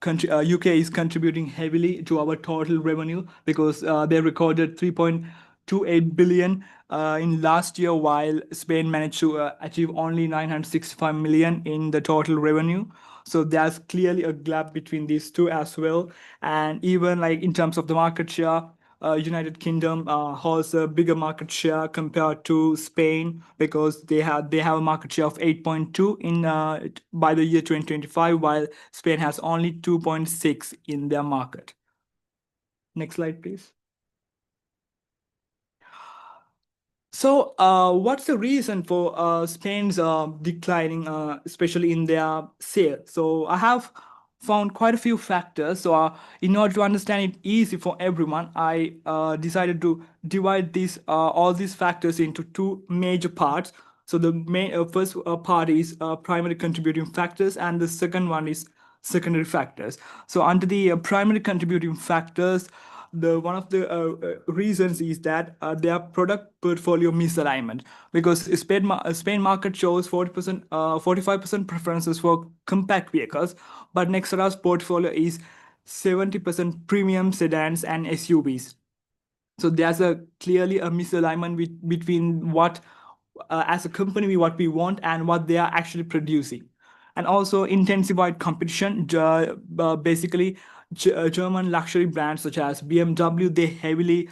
UK is contributing heavily to our total revenue, because they recorded 3.28 billion in last year, while Spain managed to achieve only 965 million in the total revenue. So there's clearly a gap between these two as well. And even like in terms of the market share, United Kingdom holds a bigger market share compared to Spain, because they have a market share of 8.2 in by the year 2025, while Spain has only 2.6 in their market. Next slide, please. So what's the reason for Spain's declining, especially in their sales? So I have found quite a few factors. So in order to understand it easy for everyone, I decided to divide all these factors into two major parts. So the first part is primary contributing factors, and the second one is secondary factors. So under the primary contributing factors, one of the reasons is that their product portfolio misalignment, because Spain market shows 40%, 45% preferences for compact vehicles, but Nextra's portfolio is 70% premium sedans and SUVs. So there's clearly a misalignment between what, as a company, what we want and what they are actually producing. And also intensified competition. Basically, German luxury brands such as BMW, they heavily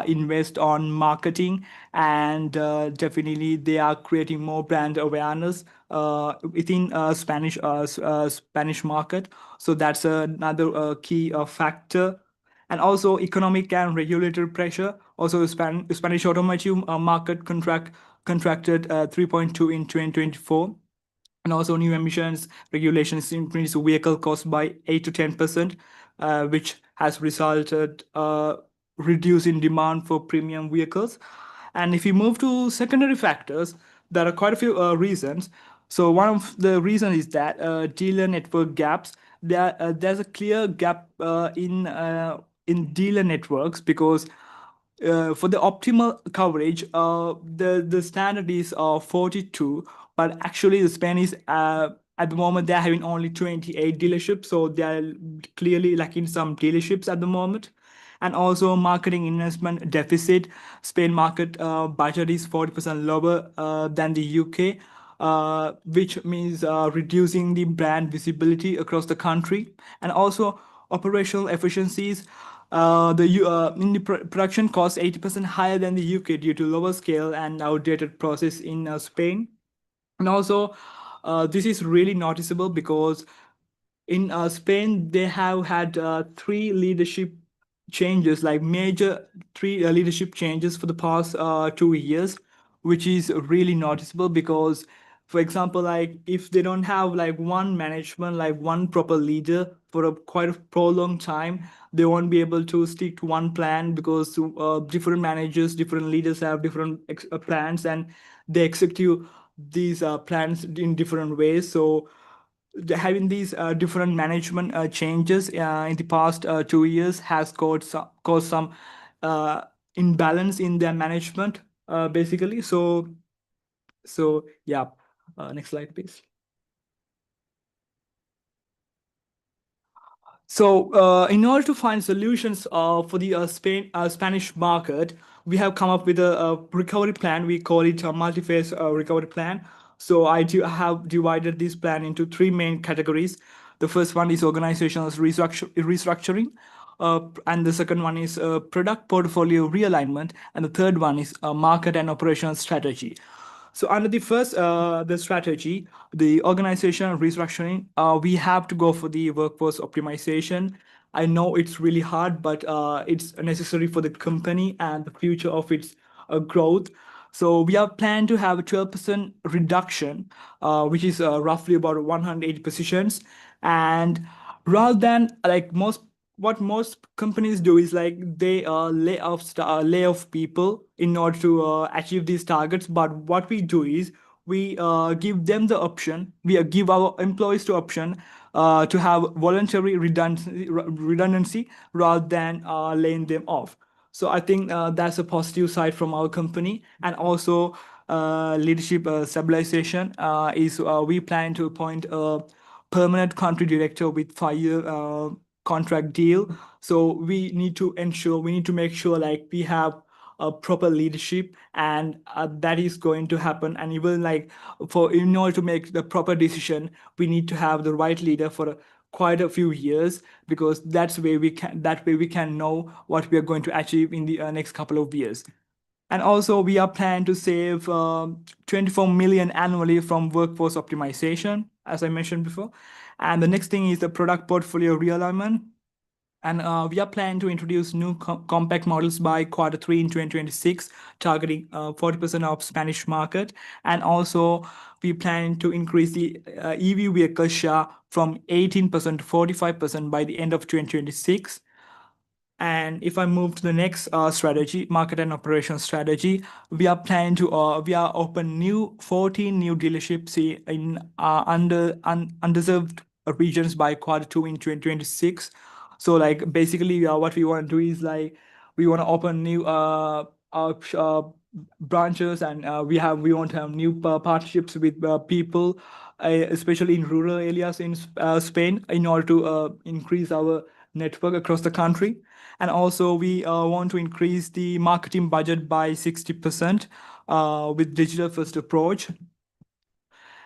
invest on marketing, and definitely they are creating more brand awareness within Spanish market. So that's another key factor. And also economic and regulatory pressure. Also, Spanish automotive market contracted 3.2 in 2024. And also new emissions regulations increase vehicle cost by 8 to 10%, which has resulted reduce in demand for premium vehicles. And if you move to secondary factors, there are quite a few reasons. So one of the reasons is that dealer network gaps. There's a clear gap in dealer networks because for the optimal coverage, the standard is 42, but actually the Spain is at the moment they're having only 28 dealerships, so they're clearly lacking some dealerships at the moment. And also marketing investment deficit. Spain market budget is 40% lower than the UK, which means reducing the brand visibility across the country. And also operational efficiencies. In the production cost 80% higher than the UK due to lower scale and outdated process in Spain. And also, this is really noticeable because in Spain, they have had three leadership changes, like major three leadership changes for the past 2 years, which is really noticeable because, for example, like if they don't have like one management, like one proper leader for quite a prolonged time, they won't be able to stick to one plan because different managers, different leaders have different plans and they execute these plans in different ways. So having these different management changes in the past 2 years has caused some imbalance in their management, basically. So yeah, next slide, please. So in order to find solutions for the Spanish market, we have come up with a recovery plan. We call it a multi-phase recovery plan. So I have divided this plan into three main categories. The first one is organizational restructuring. And the second one is product portfolio realignment. And the third one is market and operational strategy. So under the first, the strategy, the organizational restructuring, we have to go for the workforce optimization. I know it's really hard, but it's necessary for the company and the future of its growth. So we have planned to have a 12% reduction, which is roughly about 180 positions. And rather than like what most companies do is like they lay off people in order to achieve these targets. But what we do is we give them the option. We give our employees the option to have voluntary redundancy rather than laying them off. So I think that's a positive side from our company. And also leadership stabilization is we plan to appoint a permanent country director with 5-year contract deal. So we need to make sure like we have a proper leadership, and that is going to happen. And even like in order to make the proper decision, we need to have the right leader for quite a few years, because that way we can know what we are going to achieve in the next couple of years. And also we are planning to save 24 million annually from workforce optimization, as I mentioned before. And the next thing is the product portfolio realignment. And we are planning to introduce new compact models by Q3 in 2026, targeting 40% of Spanish market. And also we plan to increase the EV vehicle share from 18% to 45% by the end of 2026. And if I move to the next strategy, market and operation strategy, we are planning to open 14 new dealerships in underserved regions by Q2 in 2026. So like basically what we want to do is like we want to open new branches, and we want to have new partnerships with people, especially in rural areas in Spain, in order to increase our network across the country. And also we want to increase the marketing budget by 60% with digital first approach.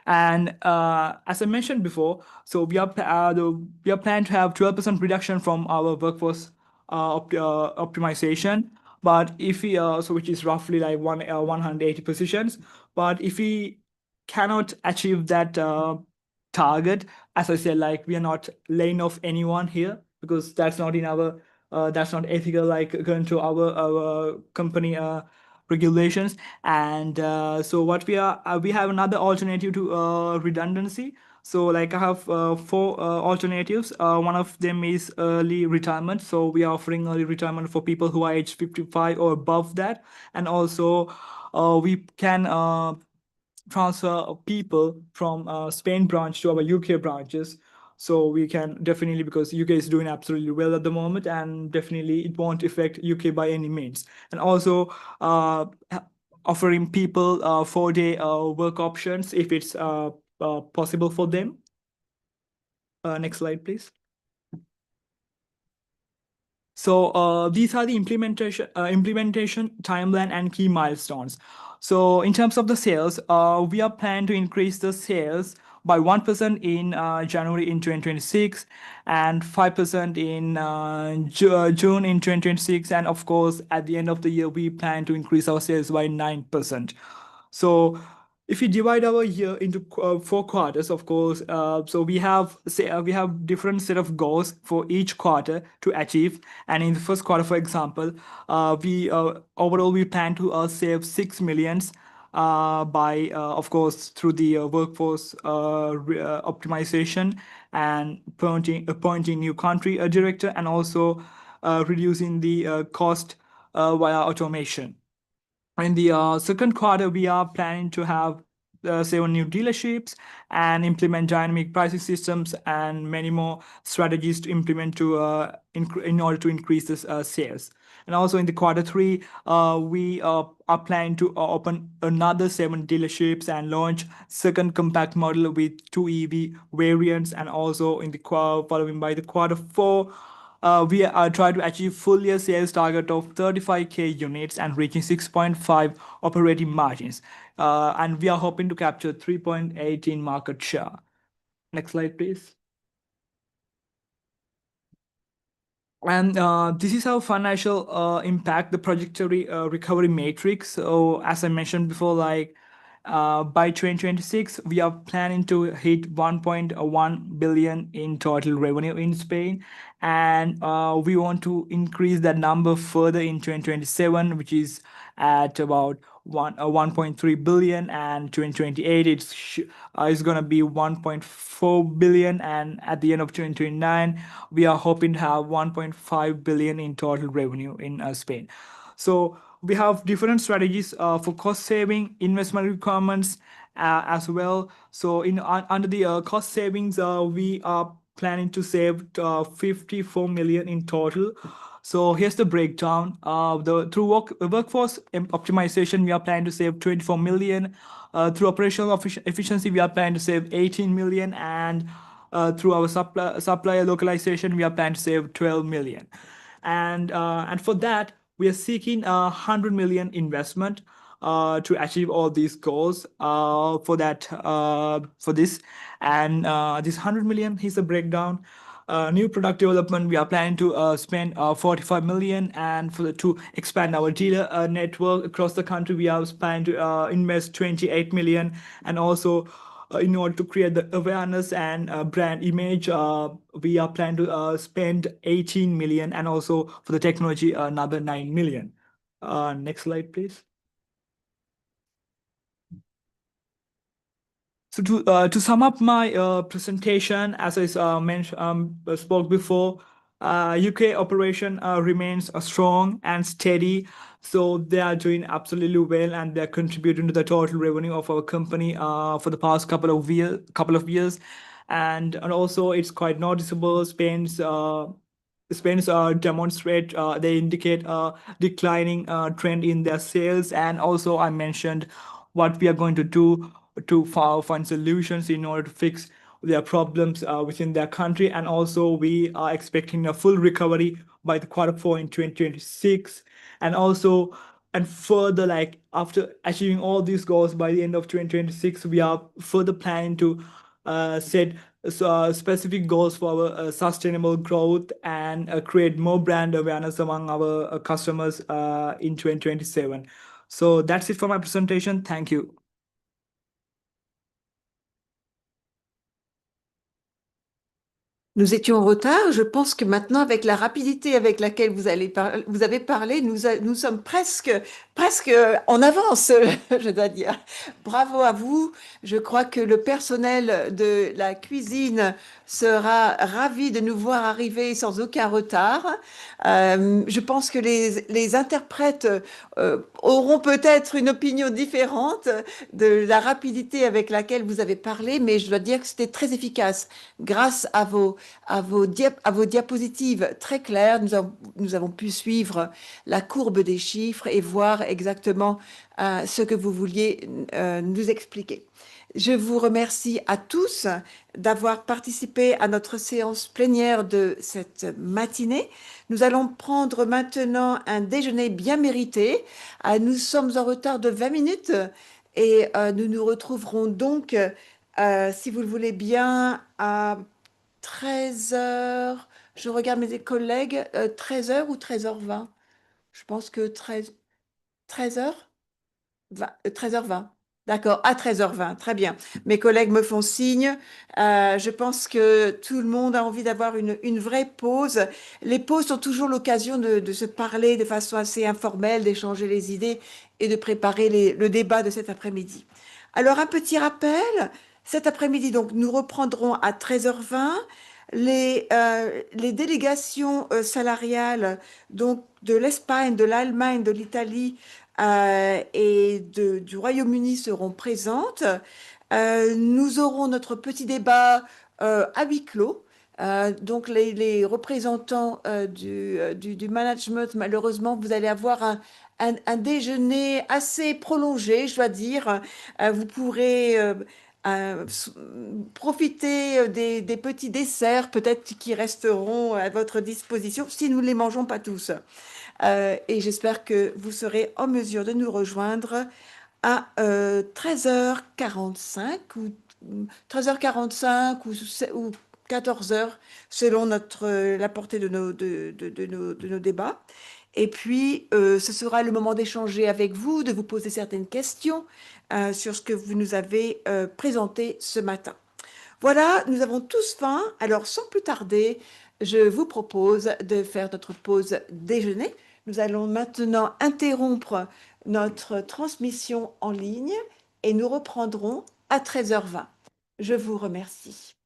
And as I mentioned before, so we are planning to have 12% reduction from our workforce optimization. But if we which is roughly like 180 positions. But if we cannot achieve that target, as I said, like we are not laying off anyone here, because that's not in our That's not ethical, like according to our company regulations. And so what we have another alternative to redundancy. So like I have four alternatives. One of them is early retirement. So we are offering early retirement for people who are age 55 or above that. And also we can transfer people from Spain branch to our UK branches. So we can definitely, because UK is doing absolutely well at the moment, and definitely it won't affect UK by any means. And also offering people 4-day work options if it's possible for them. Next slide, please. So these are the implementation timeline and key milestones. So in terms of the sales, we are planning to increase the sales by 1% in January in 2026 and 5% in June in 2026. And of course, at the end of the year, we plan to increase our sales by 9%. So if we divide our year into 4 quarters, of course, so we have different set of goals for each quarter to achieve. And in the first quarter, for example, we overall we plan to save 6 millions by of course through the workforce optimization and appointing new country director, and also reducing the cost via automation. In the second quarter, we are planning to have 7 new dealerships and implement dynamic pricing systems and many more strategies to implement to in order to increase this sales. And also in the quarter 3, we are planning to open another 7 dealerships and launch second compact model with 2 EV variants. And also in the following by the quarter 4, we are trying to achieve full year sales target of 35k units and reaching 6.5 operating margins. And we are hoping to capture 3.18 market share. Next slide, please. And this is our financial impact, the trajectory recovery matrix. So as I mentioned before, like by 2026, we are planning to hit 1.1 billion in total revenue in Spain. And we want to increase that number further in 2027, which is at about 1.3 billion, and 2028 it's going to be 1.4 billion, and at the end of 2029 we are hoping to have 1.5 billion in total revenue in Spain. So we have different strategies for cost saving, investment requirements as well. So under the cost savings, we are planning to save 54 million in total. So here's the breakdown. Through workforce optimization, we are planning to save 24 million. Through operational efficiency, we are planning to save 18 million. And through our supplier localization, we are planning to save 12 million. And for that, we are seeking 100 million investment to achieve all these goals for this. And this 100 million is a breakdown. New product development, we are planning to spend 45 million, and to expand our dealer network across the country, we are planning to invest 28 million. And also in order to create the awareness and brand image, we are planning to spend 18 million, and also for the technology another 9 million. Next slide, please. So to sum up my presentation, as I mentioned, spoke before, UK operation remains strong and steady. So they are doing absolutely well, and they're contributing to the total revenue of our company for the past couple of years. And also it's quite noticeable. Spain's demonstrate, they indicate a declining trend in their sales. And also I mentioned what we are going to do to find solutions in order to fix their problems within their country. And also we are expecting a full recovery by the quarter 4 in 2026. And also, and further, like after achieving all these goals by the end of 2026, we are further planning to set specific goals for our sustainable growth and create more brand awareness among our customers in 2027. So that's it for my presentation. Thank you. Nous étions en retard. Je pense que maintenant, avec la rapidité avec laquelle vous avez parlé, nous sommes presque en avance, je dois dire. Bravo à vous. Je crois que le personnel de la cuisine sera ravi de nous voir arriver sans aucun retard. Je pense que les interprètes auront peut-être une opinion différente de la rapidité avec laquelle vous avez parlé, mais je dois dire que c'était très efficace. Grâce à vos diapositives très claires, nous avons pu suivre la courbe des chiffres et voir exactement ce que vous vouliez nous expliquer. Je vous remercie à tous d'avoir participé à notre séance plénière de cette matinée. Nous allons prendre maintenant un déjeuner bien mérité. Nous sommes en retard de 20 minutes et nous nous retrouverons donc, si vous le voulez bien, à 13 heures. Je regarde mes collègues, 13 heures ou 13h20. Je pense que 13 heures. 13h20. D'accord, à 13h20, très bien. Mes collègues me font signe. Je pense que tout le monde a envie d'avoir une vraie pause. Les pauses sont toujours l'occasion de se parler de façon assez informelle, d'échanger les idées et de préparer le débat de cet après-midi. Alors, un petit rappel. Cet après-midi, donc, nous reprendrons à 13h20. Les délégations salariales donc, de l'Espagne, de l'Allemagne, de l'Italie et du Royaume-Uni seront présentes. Nous aurons notre petit débat à huis clos. Donc les représentants du management, malheureusement, vous allez avoir un déjeuner assez prolongé, je dois dire. Vous pourrez profiter des petits desserts peut-être qui resteront à votre disposition si nous ne les mangeons pas tous. Et j'espère que vous serez en mesure de nous rejoindre à 13h45 ou 13h45 ou 14h selon la portée de nos débats. Et puis, ce sera le moment d'échanger avec vous, de vous poser certaines questions sur ce que vous nous avez présenté ce matin. Voilà, nous avons tous faim. Alors, sans plus tarder, je vous propose de faire notre pause déjeuner. Nous allons maintenant interrompre notre transmission en ligne et nous reprendrons à 13h20. Je vous remercie.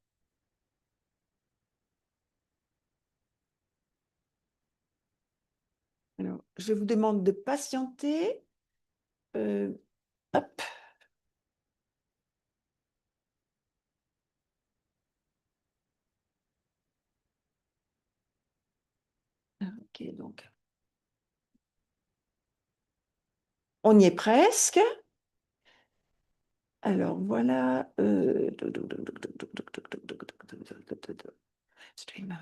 Alors, je vous demande de patienter. Hop. Ok, donc. On y est presque. Alors, voilà. Stream.